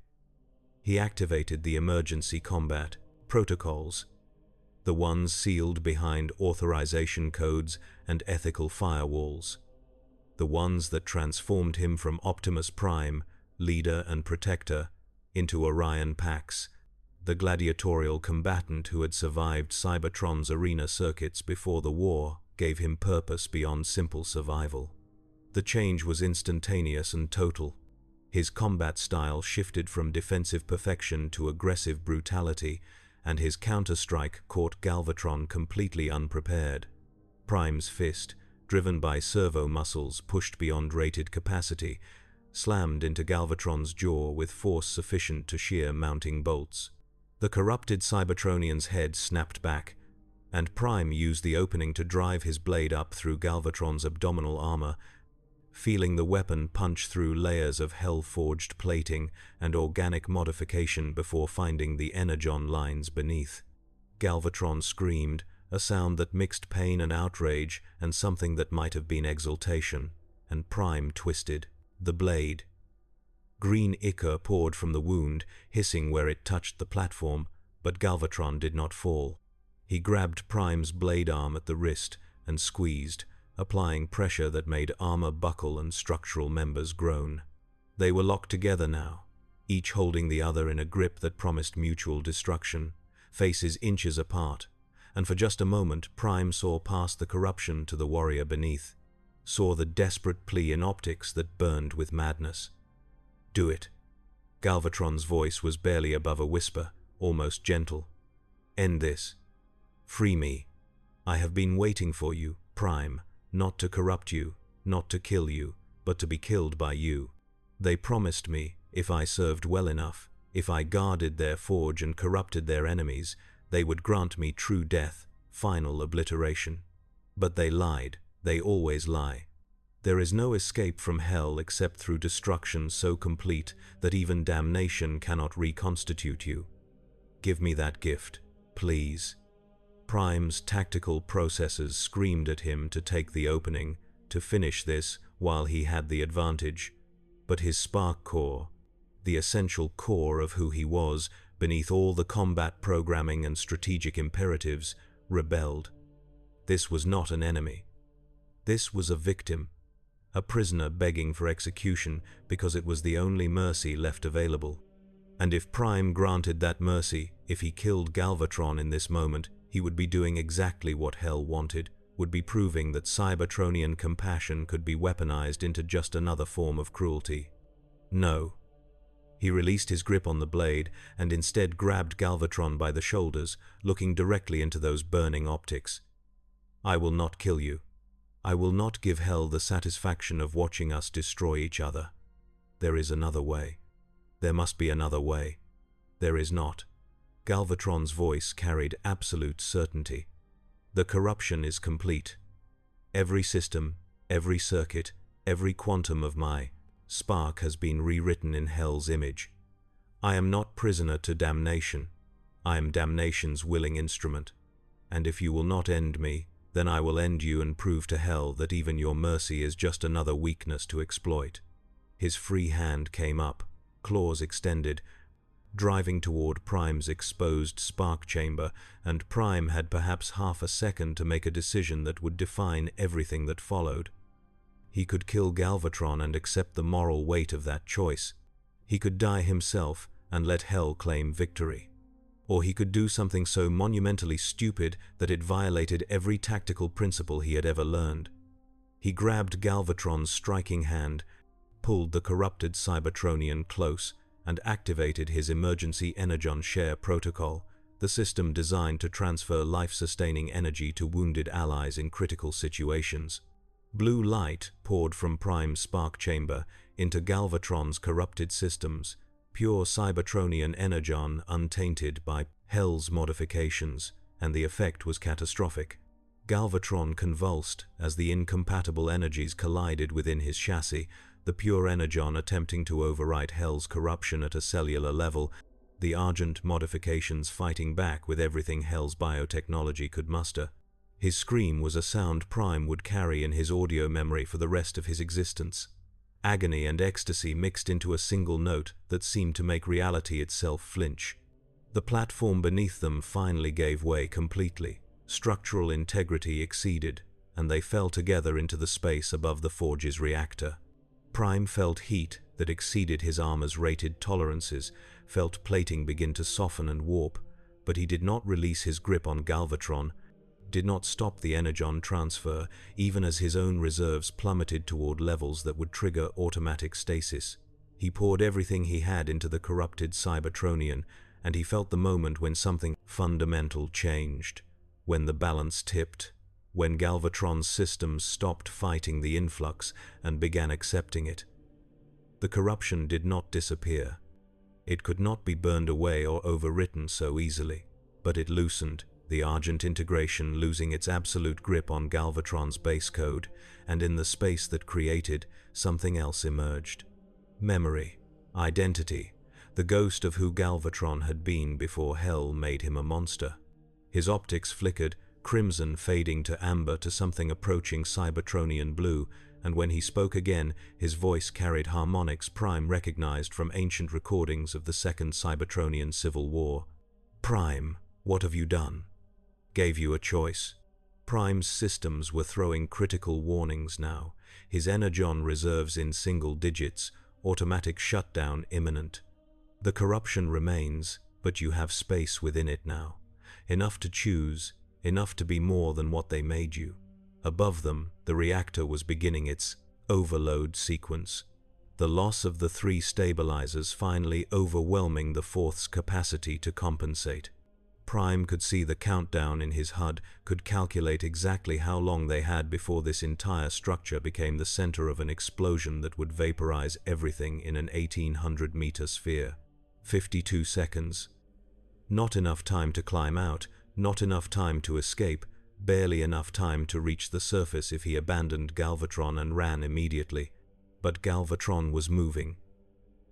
He activated the emergency combat protocols, the ones sealed behind authorization codes and ethical firewalls, the ones that transformed him from Optimus Prime, leader and protector, into Orion Pax, the gladiatorial combatant who had survived Cybertron's arena circuits before the war, gave him purpose beyond simple survival. The change was instantaneous and total. His combat style shifted from defensive perfection to aggressive brutality, and his counter-strike caught Galvatron completely unprepared. Prime's fist, driven by servo muscles pushed beyond rated capacity, slammed into Galvatron's jaw with force sufficient to shear mounting bolts. The corrupted Cybertronian's head snapped back, and Prime used the opening to drive his blade up through Galvatron's abdominal armor, feeling the weapon punch through layers of hell-forged plating and organic modification before finding the energon lines beneath. Galvatron screamed, a sound that mixed pain and outrage and something that might have been exultation, and Prime twisted the blade. Green ichor poured from the wound, hissing where it touched the platform, but Galvatron did not fall. He grabbed Prime's blade arm at the wrist and squeezed, applying pressure that made armor buckle and structural members groan. They were locked together now, each holding the other in a grip that promised mutual destruction, faces inches apart, and for just a moment Prime saw past the corruption to the warrior beneath, saw the desperate plea in optics that burned with madness. "Do it." Galvatron's voice was barely above a whisper, almost gentle. "End this. Free me. I have been waiting for you, Prime, not to corrupt you, not to kill you, but to be killed by you. They promised me, if I served well enough, if I guarded their forge and corrupted their enemies, they would grant me true death, final obliteration. But they lied. They always lie. There is no escape from hell except through destruction so complete that even damnation cannot reconstitute you. Give me that gift, please." Prime's tactical processors screamed at him to take the opening, to finish this while he had the advantage. But his spark core, the essential core of who he was, beneath all the combat programming and strategic imperatives, rebelled. This was not an enemy. This was a victim, a prisoner begging for execution because it was the only mercy left available. And if Prime granted that mercy, if he killed Galvatron in this moment, he would be doing exactly what hell wanted, would be proving that Cybertronian compassion could be weaponized into just another form of cruelty. No. He released his grip on the blade and instead grabbed Galvatron by the shoulders, looking directly into those burning optics. "I will not kill you. I will not give hell the satisfaction of watching us destroy each other. There is another way. There must be another way. There is not." Galvatron's voice carried absolute certainty. "The corruption is complete. Every system, every circuit, every quantum of my spark has been rewritten in hell's image. I am not prisoner to damnation. I am damnation's willing instrument. And if you will not end me, then I will end you and prove to hell that even your mercy is just another weakness to exploit." His free hand came up, claws extended, driving toward Prime's exposed spark chamber, and Prime had perhaps half a second to make a decision that would define everything that followed. He could kill Galvatron and accept the moral weight of that choice. He could die himself and let Hell claim victory. Or he could do something so monumentally stupid that it violated every tactical principle he had ever learned. He grabbed Galvatron's striking hand, pulled the corrupted Cybertronian close, and activated his emergency energon share protocol, the system designed to transfer life-sustaining energy to wounded allies in critical situations. Blue light poured from Prime's spark chamber into Galvatron's corrupted systems, pure Cybertronian energon untainted by Hell's modifications, and the effect was catastrophic. Galvatron convulsed as the incompatible energies collided within his chassis, the pure energon attempting to overwrite Hell's corruption at a cellular level, the Argent modifications fighting back with everything Hell's biotechnology could muster. His scream was a sound Prime would carry in his audio memory for the rest of his existence. Agony and ecstasy mixed into a single note that seemed to make reality itself flinch. The platform beneath them finally gave way completely. Structural integrity exceeded, and they fell together into the space above the forge's reactor. Prime felt heat that exceeded his armor's rated tolerances, felt plating begin to soften and warp, but he did not release his grip on Galvatron, did not stop the energon transfer, even as his own reserves plummeted toward levels that would trigger automatic stasis. He poured everything he had into the corrupted Cybertronian, and he felt the moment when something fundamental changed, when the balance tipped, when Galvatron's systems stopped fighting the influx and began accepting it. The corruption did not disappear. It could not be burned away or overwritten so easily, but it loosened, the Argent integration losing its absolute grip on Galvatron's base code, and in the space that created, something else emerged. Memory, identity, the ghost of who Galvatron had been before Hell made him a monster. His optics flickered, crimson fading to amber to something approaching Cybertronian blue, and when he spoke again, his voice carried harmonics Prime recognized from ancient recordings of the Second Cybertronian Civil War. "Prime, what have you done? Gave you a choice." Prime's systems were throwing critical warnings now, his energon reserves in single digits, automatic shutdown imminent. The corruption remains, but you have space within it now. Enough to choose, enough to be more than what they made you. Above them, the reactor was beginning its overload sequence. The loss of the 3 stabilizers finally overwhelming the 4th's capacity to compensate. Prime could see the countdown in his HUD, could calculate exactly how long they had before this entire structure became the center of an explosion that would vaporize everything in an 1,800-meter sphere. 52 seconds. Not enough time to climb out, not enough time to escape, barely enough time to reach the surface if he abandoned Galvatron and ran immediately. But Galvatron was moving.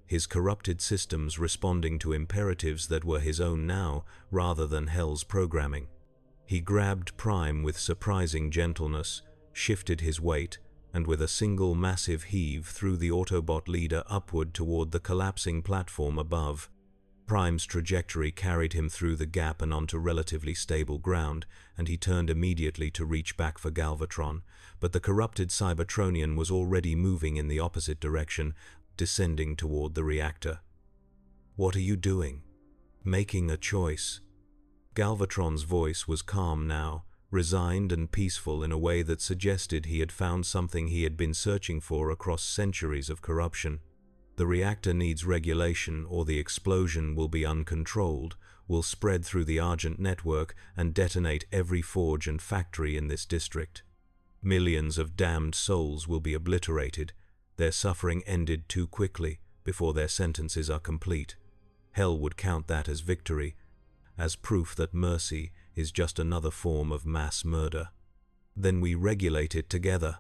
His corrupted systems responding to imperatives that were his own now, rather than Hell's programming. He grabbed Prime with surprising gentleness, shifted his weight, and with a single massive heave threw the Autobot leader upward toward the collapsing platform above. Prime's trajectory carried him through the gap and onto relatively stable ground, and he turned immediately to reach back for Galvatron, but the corrupted Cybertronian was already moving in the opposite direction, descending toward the reactor. "What are you doing?" "Making a choice." Galvatron's voice was calm now, resigned and peaceful in a way that suggested he had found something he had been searching for across centuries of corruption. "The reactor needs regulation or the explosion will be uncontrolled, will spread through the Argent network and detonate every forge and factory in this district. Millions of damned souls will be obliterated, their suffering ended too quickly before their sentences are complete. Hell would count that as victory, as proof that mercy is just another form of mass murder. Then we regulate it together."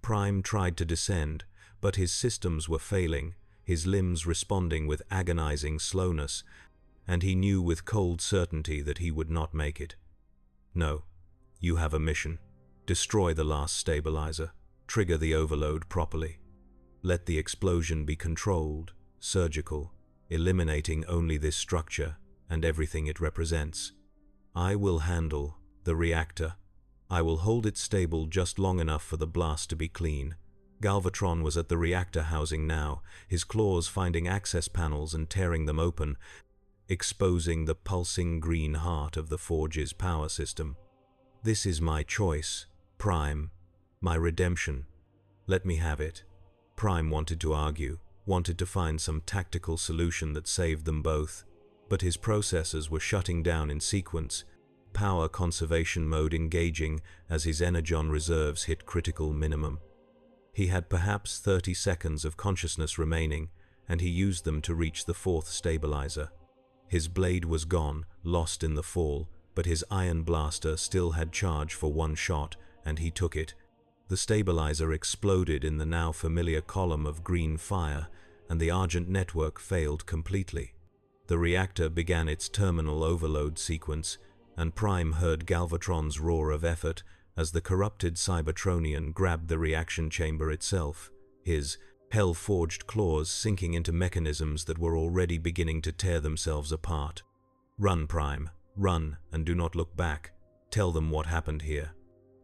Prime tried to descend, but his systems were failing, his limbs responding with agonizing slowness, and he knew with cold certainty that he would not make it. "No, you have a mission. Destroy the last stabilizer, trigger the overload properly. Let the explosion be controlled, surgical, eliminating only this structure and everything it represents. I will handle the reactor. I will hold it stable just long enough for the blast to be clean. Galvatron was at the reactor housing now, his claws finding access panels and tearing them open, exposing the pulsing green heart of the Forge's power system. This is my choice, Prime, my redemption. Let me have it. Prime wanted to argue, wanted to find some tactical solution that saved them both, but his processors were shutting down in sequence, power conservation mode engaging as his energon reserves hit critical minimum. He had perhaps 30 seconds of consciousness remaining, and he used them to reach the fourth stabilizer. His blade was gone, lost in the fall, but his iron blaster still had charge for one shot, and he took it. The stabilizer exploded in the now familiar column of green fire, and the Argent network failed completely. The reactor began its terminal overload sequence, and Prime heard Galvatron's roar of effort as the corrupted Cybertronian grabbed the reaction chamber itself, his hell-forged claws sinking into mechanisms that were already beginning to tear themselves apart. Run, Prime, run, and do not look back. Tell them what happened here.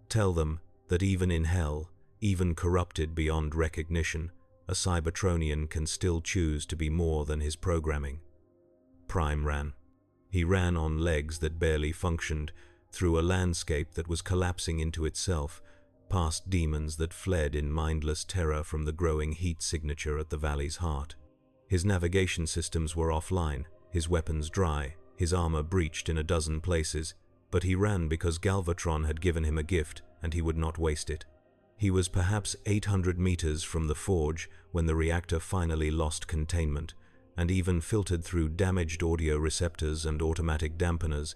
Tell them that even in hell, even corrupted beyond recognition, a Cybertronian can still choose to be more than his programming. Prime ran. He ran on legs that barely functioned, through a landscape that was collapsing into itself, past demons that fled in mindless terror from the growing heat signature at the valley's heart. His navigation systems were offline, his weapons dry, his armor breached in a dozen places, but he ran because Galvatron had given him a gift, and he would not waste it. He was perhaps 800 meters from the forge when the reactor finally lost containment, and even filtered through damaged audio receptors and automatic dampeners.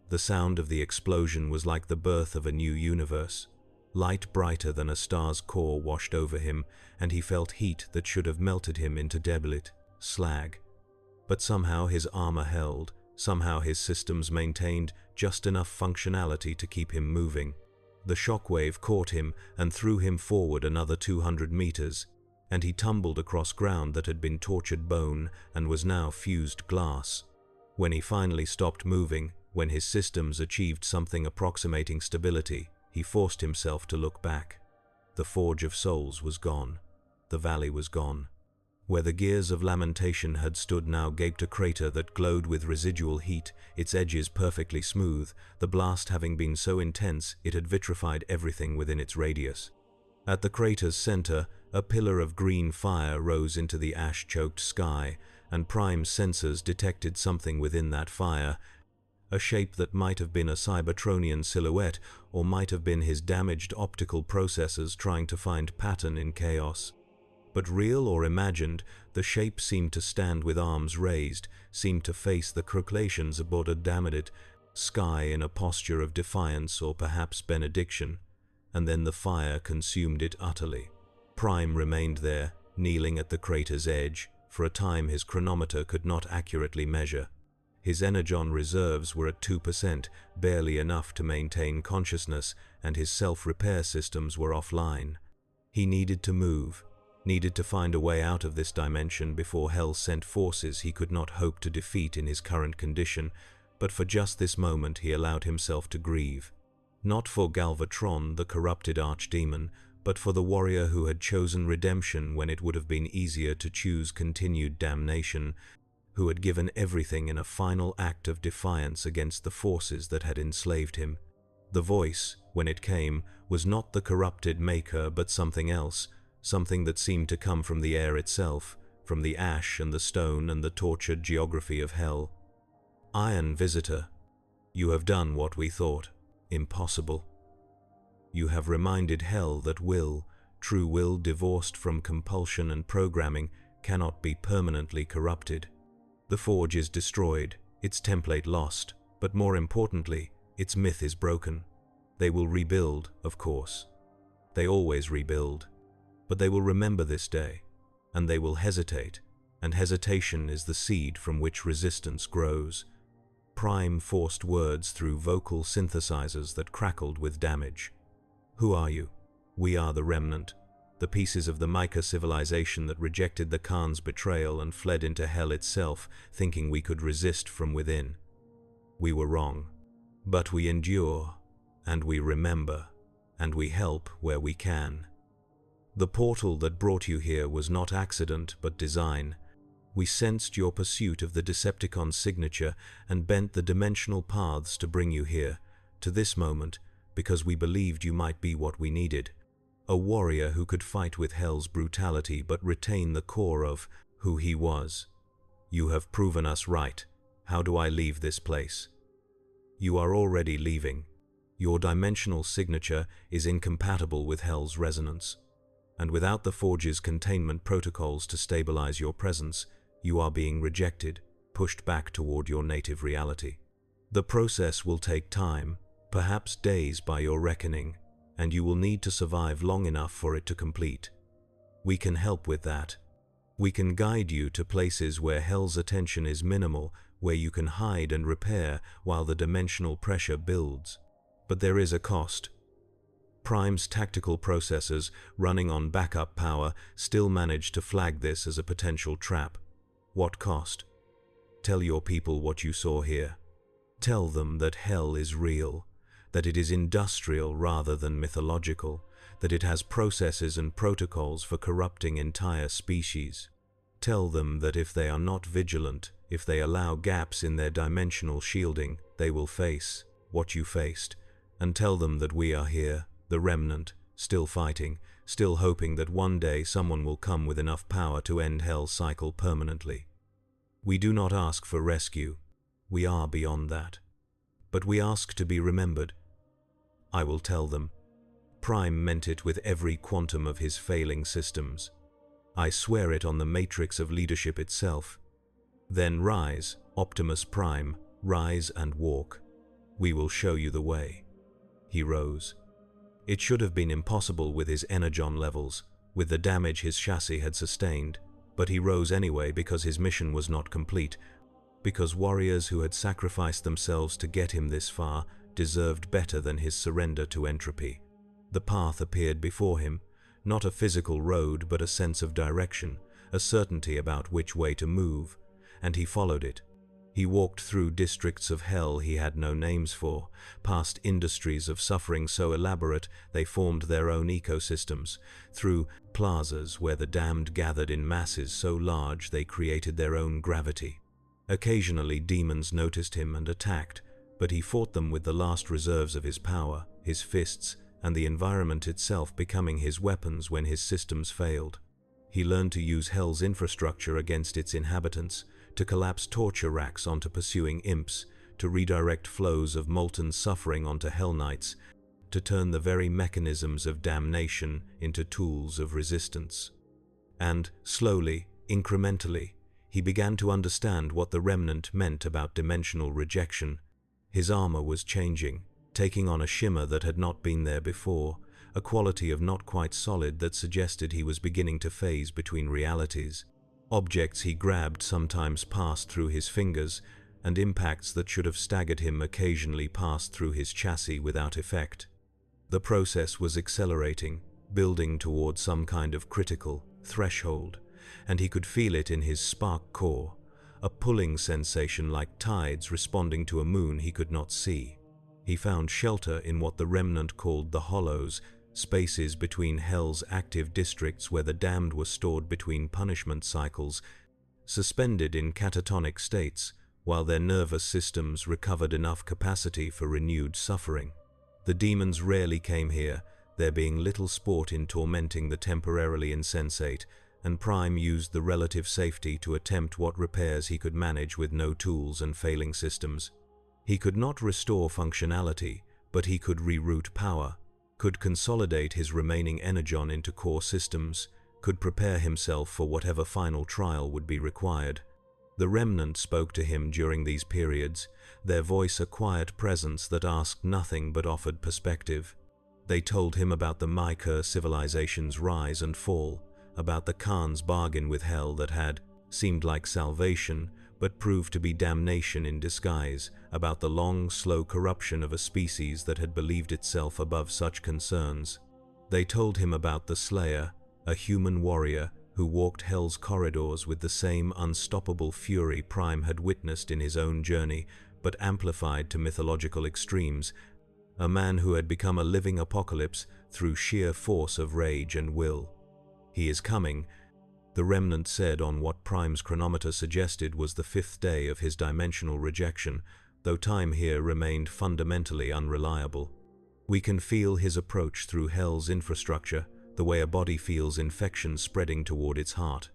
The sound of the explosion was like the birth of a new universe. Light brighter than a star's core washed over him, and he felt heat that should have melted him into deblet, slag. But somehow his armor held, somehow his systems maintained just enough functionality to keep him moving. The shockwave caught him and threw him forward another 200 meters, and he tumbled across ground that had been tortured bone and was now fused glass. When he finally stopped moving, when his systems achieved something approximating stability, he forced himself to look back. The Forge of Souls was gone. The valley was gone. Where the gears of lamentation had stood now gaped a crater that glowed with residual heat, its edges perfectly smooth, the blast having been so intense it had vitrified everything within its radius. At the crater's center, a pillar of green fire rose into the ash-choked sky, and Prime's sensors detected something within that fire, a shape that might have been a Cybertronian silhouette or might have been his damaged optical processors trying to find pattern in chaos. But real or imagined, the shape seemed to stand with arms raised, seemed to face the croclations aboard a damned sky in a posture of defiance or perhaps benediction, and then the fire consumed it utterly. Prime remained there, kneeling at the crater's edge. For a time his chronometer could not accurately measure. His energon reserves were at 2%, barely enough to maintain consciousness, and his self-repair systems were offline. He needed to move, needed to find a way out of this dimension before hell sent forces he could not hope to defeat in his current condition, but for just this moment he allowed himself to grieve. Not for Galvatron, the corrupted archdemon, but for the warrior who had chosen redemption when it would have been easier to choose continued damnation, who had given everything in a final act of defiance against the forces that had enslaved him. The voice, when it came, was not the corrupted maker but something else, something that seemed to come from the air itself, from the ash and the stone and the tortured geography of hell. Iron Visitor, you have done what we thought impossible. You have reminded hell that will, true will divorced from compulsion and programming, cannot be permanently corrupted. The Forge is destroyed, its template lost, but more importantly, its myth is broken. They will rebuild, of course. They always rebuild. But they will remember this day, and they will hesitate, and hesitation is the seed from which resistance grows. Prime forced words through vocal synthesizers that crackled with damage. Who are you? We are the remnant. the pieces of the Maika civilization that rejected the Khan's betrayal and fled into hell itself, thinking we could resist from within. We were wrong. But we endure, and we remember, and we help where we can. The portal that brought you here was not accident, but design. We sensed your pursuit of the Decepticon signature and bent the dimensional paths to bring you here, to this moment, because we believed you might be what we needed. A warrior who could fight with Hell's brutality but retain the core of who he was. You have proven us right. How do I leave this place? You are already leaving. Your dimensional signature is incompatible with Hell's resonance. And without the Forge's containment protocols to stabilize your presence, you are being rejected, pushed back toward your native reality. The process will take time, perhaps days by your reckoning, and you will need to survive long enough for it to complete. We can help with that. We can guide you to places where Hell's attention is minimal, where you can hide and repair while the dimensional pressure builds. But there is a cost. Prime's tactical processors, running on backup power, still manage to flag this as a potential trap. What cost? Tell your people what you saw here. Tell them that Hell is real, that it is industrial rather than mythological, that it has processes and protocols for corrupting entire species. Tell them that if they are not vigilant, if they allow gaps in their dimensional shielding, they will face what you faced. And tell them that we are here, the remnant, still fighting, still hoping that one day someone will come with enough power to end Hell's cycle permanently. We do not ask for rescue. We are beyond that. But we ask to be remembered. I will tell them. Prime meant it with every quantum of his failing systems. I swear it on the matrix of leadership itself. Then rise, Optimus Prime, rise and walk. We will show you the way. He rose. It should have been impossible with his energon levels, with the damage his chassis had sustained, but he rose anyway because his mission was not complete, because warriors who had sacrificed themselves to get him this far deserved better than his surrender to entropy. The path appeared before him, not a physical road but a sense of direction, a certainty about which way to move, and he followed it. He walked through districts of hell he had no names for, past industries of suffering so elaborate they formed their own ecosystems, through plazas where the damned gathered in masses so large they created their own gravity. Occasionally demons noticed him and attacked, but he fought them with the last reserves of his power, his fists, and the environment itself becoming his weapons when his systems failed. He learned to use Hell's infrastructure against its inhabitants, to collapse torture racks onto pursuing imps, to redirect flows of molten suffering onto Hell Knights, to turn the very mechanisms of damnation into tools of resistance. And, slowly, incrementally, he began to understand what the remnant meant about dimensional rejection. His armor was changing, taking on a shimmer that had not been there before, a quality of not quite solid that suggested he was beginning to phase between realities. Objects he grabbed sometimes passed through his fingers, and impacts that should have staggered him occasionally passed through his chassis without effect. The process was accelerating, building toward some kind of critical threshold, and he could feel it in his spark core, a pulling sensation like tides responding to a moon he could not see. He found shelter in what the remnant called the hollows, spaces between Hell's active districts where the damned were stored between punishment cycles, suspended in catatonic states, while their nervous systems recovered enough capacity for renewed suffering. The demons rarely came here, there being little sport in tormenting the temporarily insensate, and Prime used the relative safety to attempt what repairs he could manage with no tools and failing systems. He could not restore functionality, but he could reroute power, could consolidate his remaining energon into core systems, could prepare himself for whatever final trial would be required. The remnant spoke to him during these periods, their voice a quiet presence that asked nothing but offered perspective. They told him about the Maika civilization's rise and fall, about the Khan's bargain with Hell that had seemed like salvation, but proved to be damnation in disguise, about the long, slow corruption of a species that had believed itself above such concerns. They told him about the Slayer, a human warrior who walked Hell's corridors with the same unstoppable fury Prime had witnessed in his own journey, but amplified to mythological extremes, a man who had become a living apocalypse through sheer force of rage and will. "He is coming," the remnant said on what Prime's chronometer suggested was the 5th day of his dimensional rejection, though time here remained fundamentally unreliable. "We can feel his approach through Hell's infrastructure, the way a body feels infection spreading toward its heart.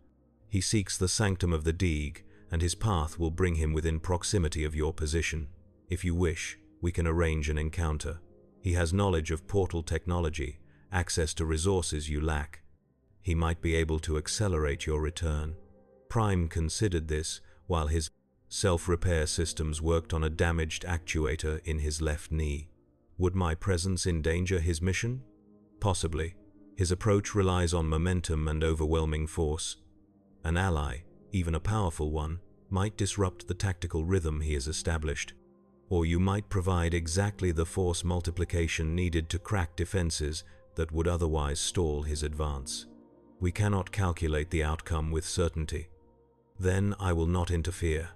He seeks the sanctum of the Deeg, and his path will bring him within proximity of your position. If you wish, we can arrange an encounter. He has knowledge of portal technology, access to resources you lack. He might be able to accelerate your return." Prime considered this while his self-repair systems worked on a damaged actuator in his left knee. Would my presence endanger his mission? Possibly. His approach relies on momentum and overwhelming force. An ally, even a powerful one, might disrupt the tactical rhythm he has established. Or you might provide exactly the force multiplication needed to crack defenses that would otherwise stall his advance. We cannot calculate the outcome with certainty. Then I will not interfere.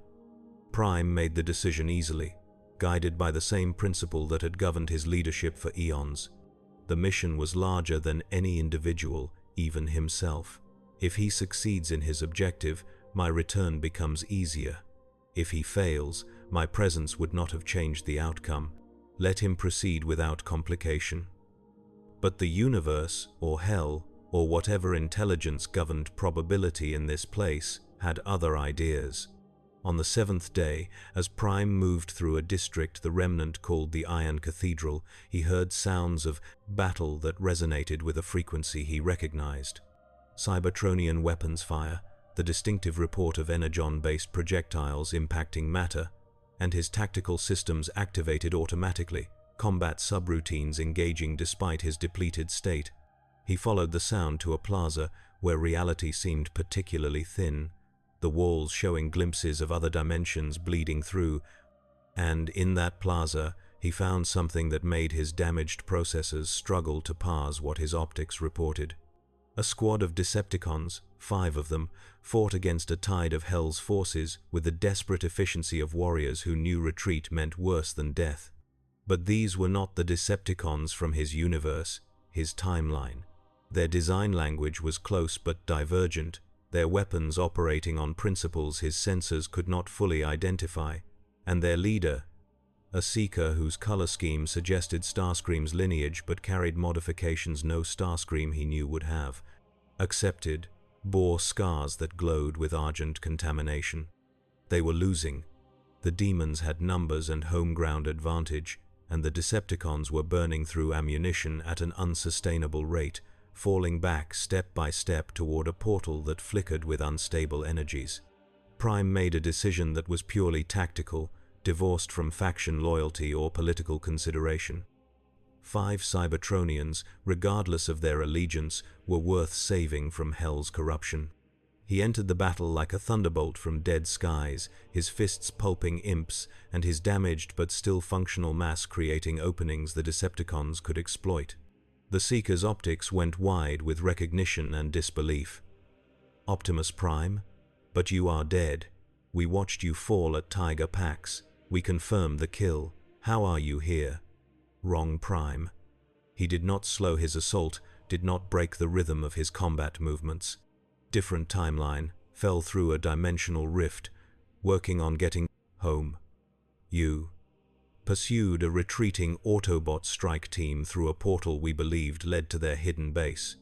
Prime made the decision easily, guided by the same principle that had governed his leadership for eons. The mission was larger than any individual, even himself. If he succeeds in his objective, my return becomes easier. If he fails, my presence would not have changed the outcome. Let him proceed without complication. But the universe, or Hell, or whatever intelligence governed probability in this place, had other ideas. On the 7th day, as Prime moved through a district the remnant called the Iron Cathedral, he heard sounds of battle that resonated with a frequency he recognized. Cybertronian weapons fire, the distinctive report of energon-based projectiles impacting matter, and his tactical systems activated automatically, combat subroutines engaging despite his depleted state. He followed the sound to a plaza where reality seemed particularly thin, the walls showing glimpses of other dimensions bleeding through, and in that plaza he found something that made his damaged processors struggle to parse what his optics reported. A squad of Decepticons, 5 of them, fought against a tide of Hell's forces with the desperate efficiency of warriors who knew retreat meant worse than death. But these were not the Decepticons from his universe, his timeline. Their design language was close but divergent, their weapons operating on principles his sensors could not fully identify, and their leader, a seeker whose color scheme suggested Starscream's lineage but carried modifications no Starscream he knew would have, accepted, bore scars that glowed with argent contamination. They were losing. The demons had numbers and home ground advantage, and the Decepticons were burning through ammunition at an unsustainable rate, falling back step by step toward a portal that flickered with unstable energies. Prime made a decision that was purely tactical, divorced from faction loyalty or political consideration. 5 Cybertronians, regardless of their allegiance, were worth saving from Hell's corruption. He entered the battle like a thunderbolt from dead skies, his fists pulping imps, and his damaged but still functional mass creating openings the Decepticons could exploit. The Seeker's optics went wide with recognition and disbelief. "Optimus Prime? But you are dead. We watched you fall at Tiger Pax. We confirmed the kill. How are you here?" "Wrong Prime." He did not slow his assault, did not break the rhythm of his combat movements. Different timeline, fell through a dimensional rift, working on getting home. You pursued a retreating Autobot strike team through a portal we believed led to their hidden base.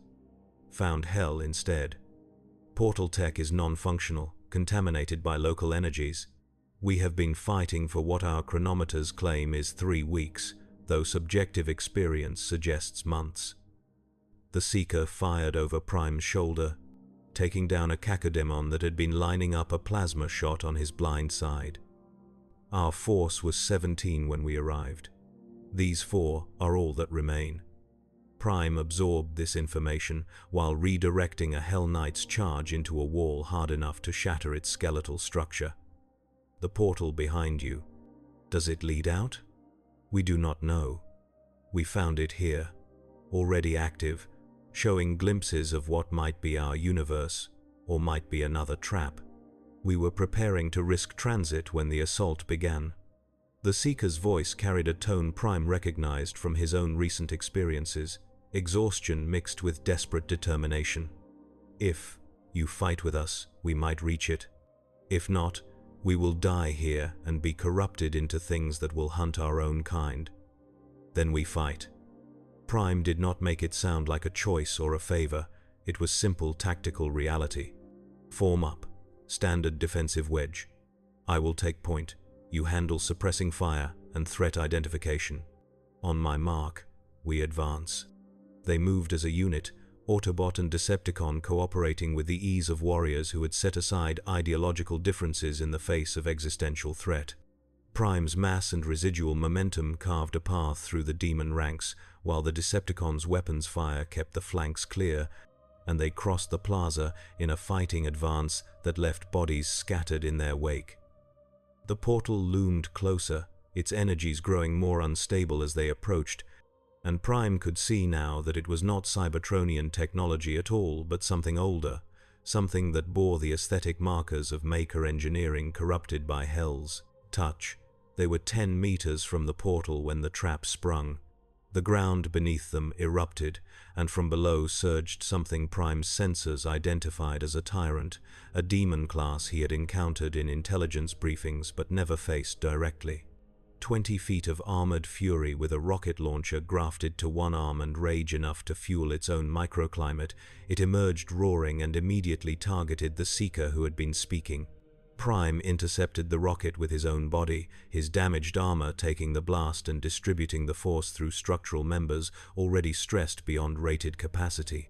Found Hell instead. Portal tech is non-functional, contaminated by local energies. We have been fighting for what our chronometers claim is 3 weeks, though subjective experience suggests months. The Seeker fired over Prime's shoulder, taking down a Cacodemon that had been lining up a plasma shot on his blind side. Our force was 17 when we arrived. These 4 are all that remain. Prime absorbed this information while redirecting a Hell Knight's charge into a wall hard enough to shatter its skeletal structure. The portal behind you. Does it lead out? We do not know. We found it here, already active, showing glimpses of what might be our universe, or might be another trap. We were preparing to risk transit when the assault began. The Seeker's voice carried a tone Prime recognized from his own recent experiences, exhaustion mixed with desperate determination. If you fight with us, we might reach it. If not, we will die here and be corrupted into things that will hunt our own kind. Then we fight. Prime did not make it sound like a choice or a favor. It was simple tactical reality. Form up. Standard defensive wedge. I will take point. You handle suppressing fire and threat identification. On my mark, we advance. They moved as a unit, Autobot and Decepticon cooperating with the ease of warriors who had set aside ideological differences in the face of existential threat. Prime's mass and residual momentum carved a path through the demon ranks, while the Decepticons' weapons fire kept the flanks clear, and they crossed the plaza in a fighting advance that left bodies scattered in their wake. The portal loomed closer, its energies growing more unstable as they approached, and Prime could see now that it was not Cybertronian technology at all, but something older, something that bore the aesthetic markers of maker engineering corrupted by Hell's touch. They were 10 meters from the portal when the trap sprung. The ground beneath them erupted, and from below surged something Prime's sensors identified as a tyrant, a demon class he had encountered in intelligence briefings but never faced directly. 20 feet of armored fury with a rocket launcher grafted to one arm and rage enough to fuel its own microclimate, it emerged roaring and immediately targeted the Seeker who had been speaking. Prime intercepted the rocket with his own body, his damaged armor taking the blast and distributing the force through structural members already stressed beyond rated capacity.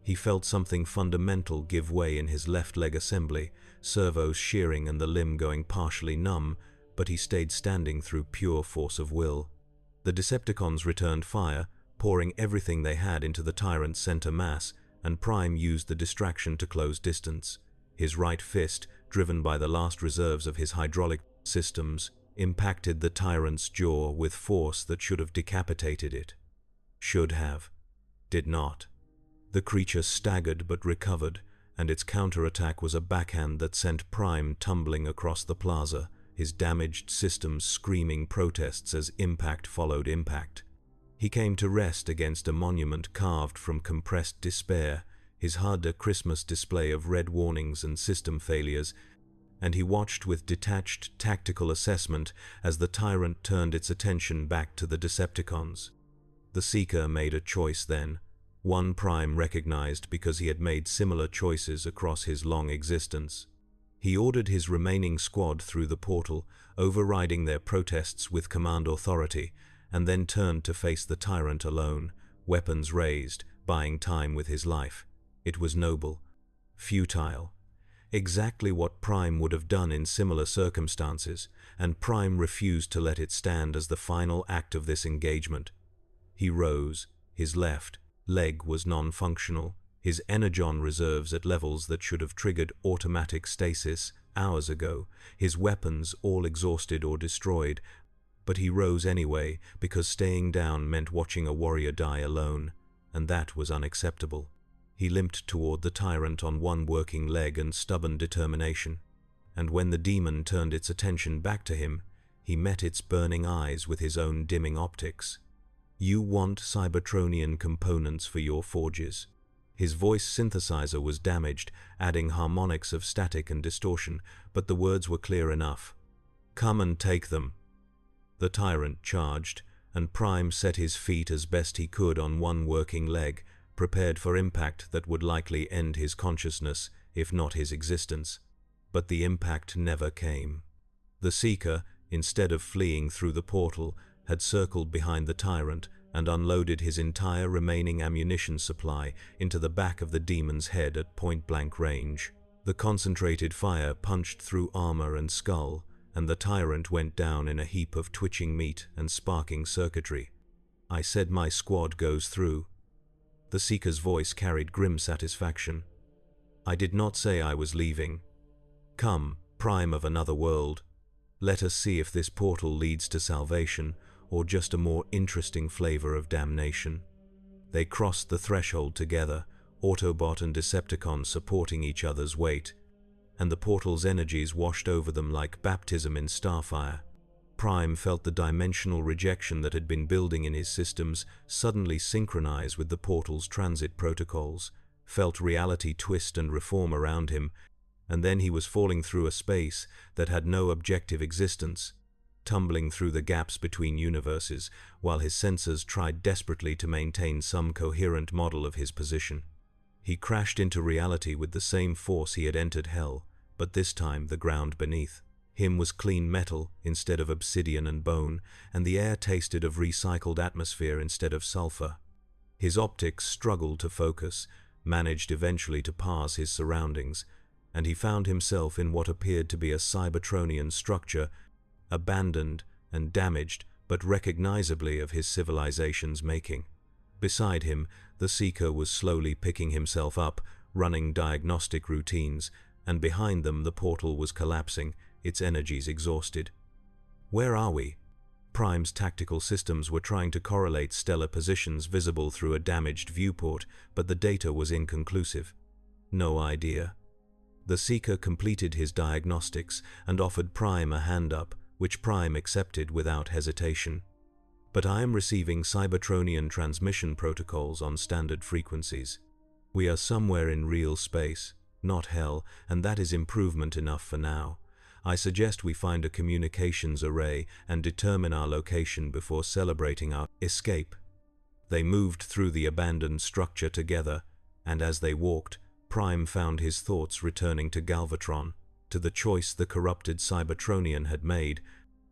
He felt something fundamental give way in his left leg assembly, servos shearing and the limb going partially numb, but he stayed standing through pure force of will. The Decepticons returned fire, pouring everything they had into the tyrant's center mass, and Prime used the distraction to close distance. His right fist, driven by the last reserves of his hydraulic systems, impacted the tyrant's jaw with force that should have decapitated it. Should have. Did not. The creature staggered but recovered, and its counterattack was a backhand that sent Prime tumbling across the plaza, his damaged systems screaming protests as impact followed impact. He came to rest against a monument carved from compressed despair, his HUD a Christmas display of red warnings and system failures, and he watched with detached tactical assessment as the tyrant turned its attention back to the Decepticons. The Seeker made a choice then, one Prime recognized because he had made similar choices across his long existence. He ordered his remaining squad through the portal, overriding their protests with command authority, and then turned to face the tyrant alone, weapons raised, buying time with his life. It was noble, futile, exactly what Prime would have done in similar circumstances, and Prime refused to let it stand as the final act of this engagement. He rose, his left leg was non-functional, his energon reserves at levels that should have triggered automatic stasis hours ago, his weapons all exhausted or destroyed, but he rose anyway because staying down meant watching a warrior die alone, and that was unacceptable. He limped toward the tyrant on one working leg and stubborn determination, and when the demon turned its attention back to him, he met its burning eyes with his own dimming optics. You want Cybertronian components for your forges. His voice synthesizer was damaged, adding harmonics of static and distortion, but the words were clear enough. Come and take them. The tyrant charged, and Prime set his feet as best he could on one working leg, prepared for impact that would likely end his consciousness, if not his existence. But the impact never came. The Seeker, instead of fleeing through the portal, had circled behind the tyrant and unloaded his entire remaining ammunition supply into the back of the demon's head at point-blank range. The concentrated fire punched through armor and skull, and the tyrant went down in a heap of twitching meat and sparking circuitry. I said my squad goes through. The Seeker's voice carried grim satisfaction. I did not say I was leaving. Come, Prime of another world. Let us see if this portal leads to salvation, or just a more interesting flavor of damnation. They crossed the threshold together, Autobot and Decepticon supporting each other's weight, and the portal's energies washed over them like baptism in starfire. Prime felt the dimensional rejection that had been building in his systems suddenly synchronize with the portal's transit protocols, felt reality twist and reform around him, and then he was falling through a space that had no objective existence, tumbling through the gaps between universes, while his sensors tried desperately to maintain some coherent model of his position. He crashed into reality with the same force he had entered hell, but this time the ground beneath him was clean metal instead of obsidian and bone, and the air tasted of recycled atmosphere instead of sulfur. His optics struggled to focus, managed eventually to parse his surroundings, and he found himself in what appeared to be a Cybertronian structure, abandoned and damaged, but recognizably of his civilization's making. Beside him, the Seeker was slowly picking himself up, running diagnostic routines, and behind them the portal was collapsing, its energies exhausted. Where are we? Prime's tactical systems were trying to correlate stellar positions visible through a damaged viewport, but the data was inconclusive. No idea. The Seeker completed his diagnostics and offered Prime a hand up, which Prime accepted without hesitation. But I am receiving Cybertronian transmission protocols on standard frequencies. We are somewhere in real space, not hell, and that is improvement enough for now. I suggest we find a communications array and determine our location before celebrating our escape. They moved through the abandoned structure together, and as they walked, Prime found his thoughts returning to Galvatron, to the choice the corrupted Cybertronian had made,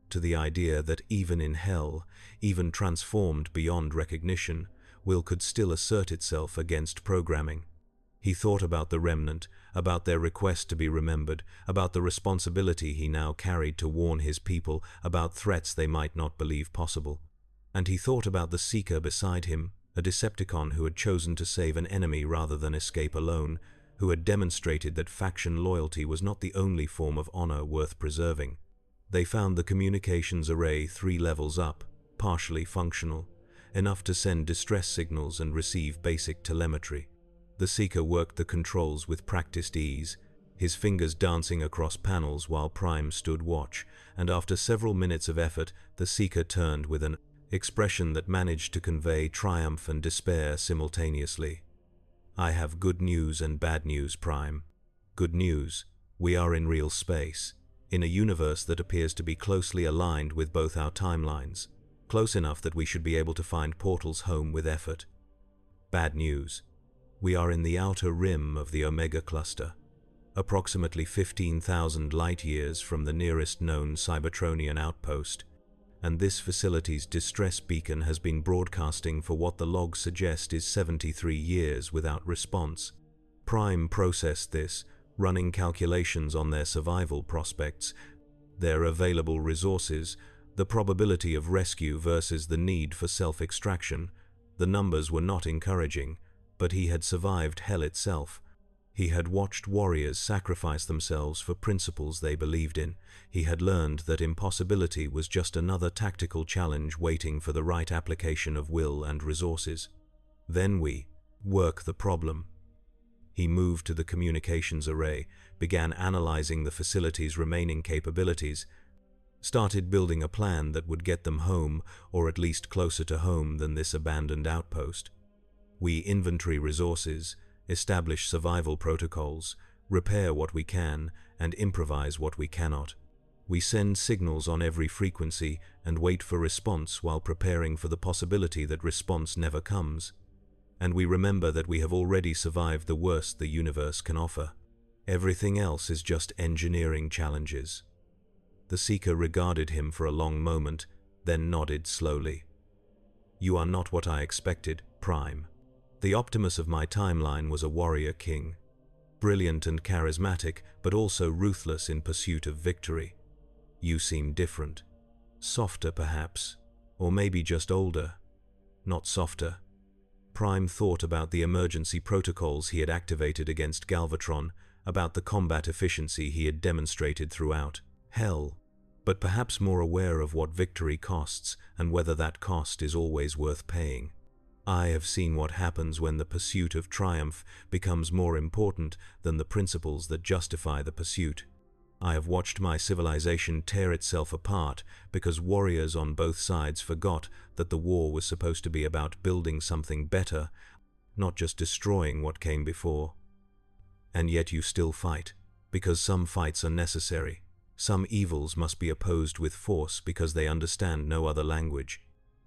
to the idea that even in hell, even transformed beyond recognition, will could still assert itself against programming. He thought about the Remnant, about their request to be remembered, about the responsibility he now carried to warn his people about threats they might not believe possible. And he thought about the Seeker beside him, a Decepticon who had chosen to save an enemy rather than escape alone, who had demonstrated that faction loyalty was not the only form of honor worth preserving. They found the communications array 3 levels up, partially functional, enough to send distress signals and receive basic telemetry. The Seeker worked the controls with practiced ease, his fingers dancing across panels while Prime stood watch, and after several minutes of effort, the Seeker turned with an expression that managed to convey triumph and despair simultaneously. I have good news and bad news, Prime. Good news, we are in real space, in a universe that appears to be closely aligned with both our timelines, close enough that we should be able to find portals home with effort. Bad news, we are in the outer rim of the Omega Cluster, approximately 15,000 light-years from the nearest known Cybertronian outpost, and this facility's distress beacon has been broadcasting for what the logs suggest is 73 years without response. Prime processed this, running calculations on their survival prospects, their available resources, the probability of rescue versus the need for self-extraction. The numbers were not encouraging, but he had survived hell itself. He had watched warriors sacrifice themselves for principles they believed in. He had learned that impossibility was just another tactical challenge waiting for the right application of will and resources. Then we work the problem. He moved to the communications array, began analyzing the facility's remaining capabilities, started building a plan that would get them home, or at least closer to home than this abandoned outpost. We inventory resources, establish survival protocols, repair what we can, and improvise what we cannot. We send signals on every frequency and wait for response while preparing for the possibility that response never comes. And we remember that we have already survived the worst the universe can offer. Everything else is just engineering challenges. The Seeker regarded him for a long moment, then nodded slowly. You are not what I expected, Prime. The Optimus of my timeline was a warrior king, brilliant and charismatic, but also ruthless in pursuit of victory. You seem different. Softer, perhaps, or maybe just older. Not softer. Prime thought about the emergency protocols he had activated against Galvatron, about the combat efficiency he had demonstrated throughout hell, but perhaps more aware of what victory costs and whether that cost is always worth paying. I have seen what happens when the pursuit of triumph becomes more important than the principles that justify the pursuit. I have watched my civilization tear itself apart because warriors on both sides forgot that the war was supposed to be about building something better, not just destroying what came before. And yet you still fight, because some fights are necessary. Some evils must be opposed with force because they understand no other language.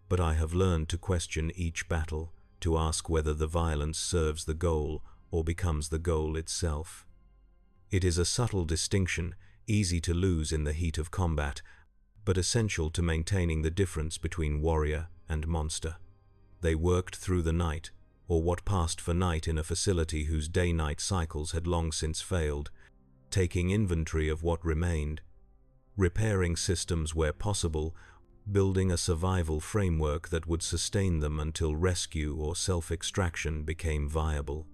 But I have learned to question each battle, to ask whether the violence serves the goal or becomes the goal itself. It is a subtle distinction, easy to lose in the heat of combat, but essential to maintaining the difference between warrior and monster. They worked through the night, or what passed for night in a facility whose day-night cycles had long since failed, taking inventory of what remained, repairing systems where possible, building a survival framework that would sustain them until rescue or self-extraction became viable.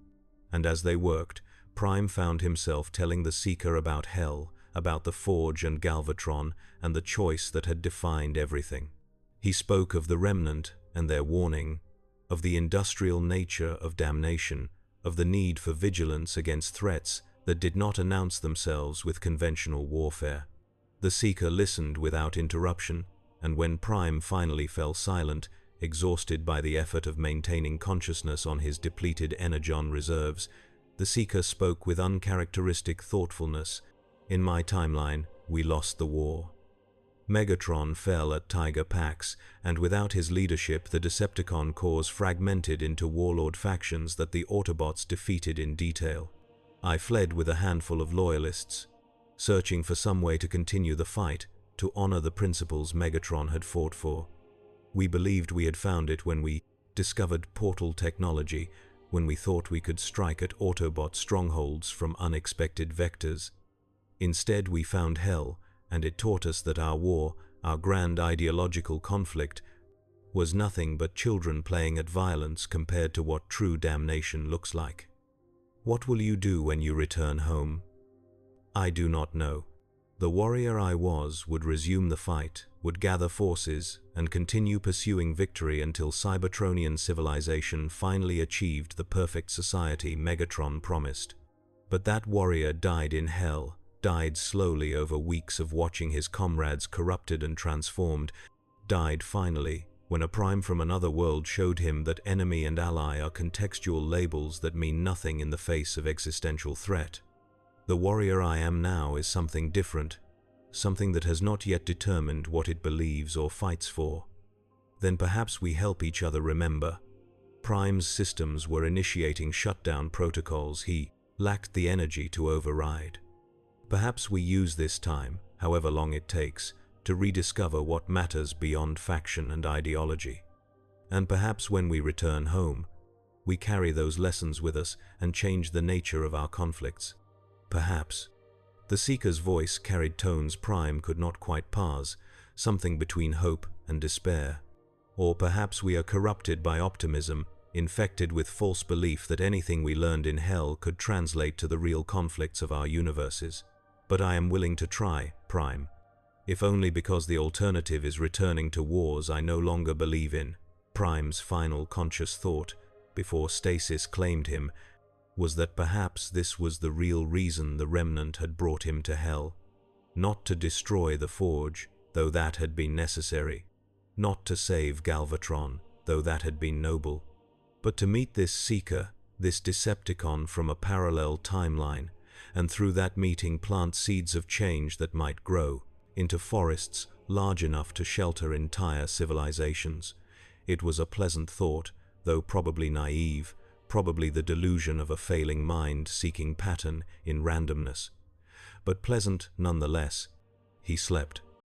And as they worked, Prime found himself telling the Seeker about Hell, about the Forge and Galvatron, and the choice that had defined everything. He spoke of the Remnant and their warning, of the industrial nature of damnation, of the need for vigilance against threats that did not announce themselves with conventional warfare. The Seeker listened without interruption, and when Prime finally fell silent, exhausted by the effort of maintaining consciousness on his depleted energon reserves, the Seeker spoke with uncharacteristic thoughtfulness. In my timeline, we lost the war. Megatron fell at Tiger Pax, and without his leadership the Decepticon Corps fragmented into warlord factions that the Autobots defeated in detail. I fled with a handful of loyalists, searching for some way to continue the fight, to honor the principles Megatron had fought for. We believed we had found it when we discovered portal technology, when we thought we could strike at Autobot strongholds from unexpected vectors. Instead, we found hell, and it taught us that our war, our grand ideological conflict, was nothing but children playing at violence compared to what true damnation looks like. What will you do when you return home? I do not know. The warrior I was would resume the fight, would gather forces, and continue pursuing victory until Cybertronian civilization finally achieved the perfect society Megatron promised. But that warrior died in hell, died slowly over weeks of watching his comrades corrupted and transformed, died finally when a Prime from another world showed him that enemy and ally are contextual labels that mean nothing in the face of existential threat. The warrior I am now is something different, something that has not yet determined what it believes or fights for. Then perhaps we help each other remember. Prime's systems were initiating shutdown protocols he lacked the energy to override. Perhaps we use this time, however long it takes, to rediscover what matters beyond faction and ideology. And perhaps when we return home, we carry those lessons with us and change the nature of our conflicts. Perhaps. The Seeker's voice carried tones Prime could not quite parse, something between hope and despair. Or perhaps we are corrupted by optimism, infected with false belief that anything we learned in hell could translate to the real conflicts of our universes. But I am willing to try, Prime, if only because the alternative is returning to wars I no longer believe in. Prime's final conscious thought, before stasis claimed him, was that perhaps this was the real reason the Remnant had brought him to hell. Not to destroy the Forge, though that had been necessary. Not to save Galvatron, though that had been noble. But to meet this Seeker, this Decepticon from a parallel timeline, and through that meeting plant seeds of change that might grow into forests large enough to shelter entire civilizations. It was a pleasant thought, though probably naive, probably the delusion of a failing mind seeking pattern in randomness. But pleasant nonetheless. He slept.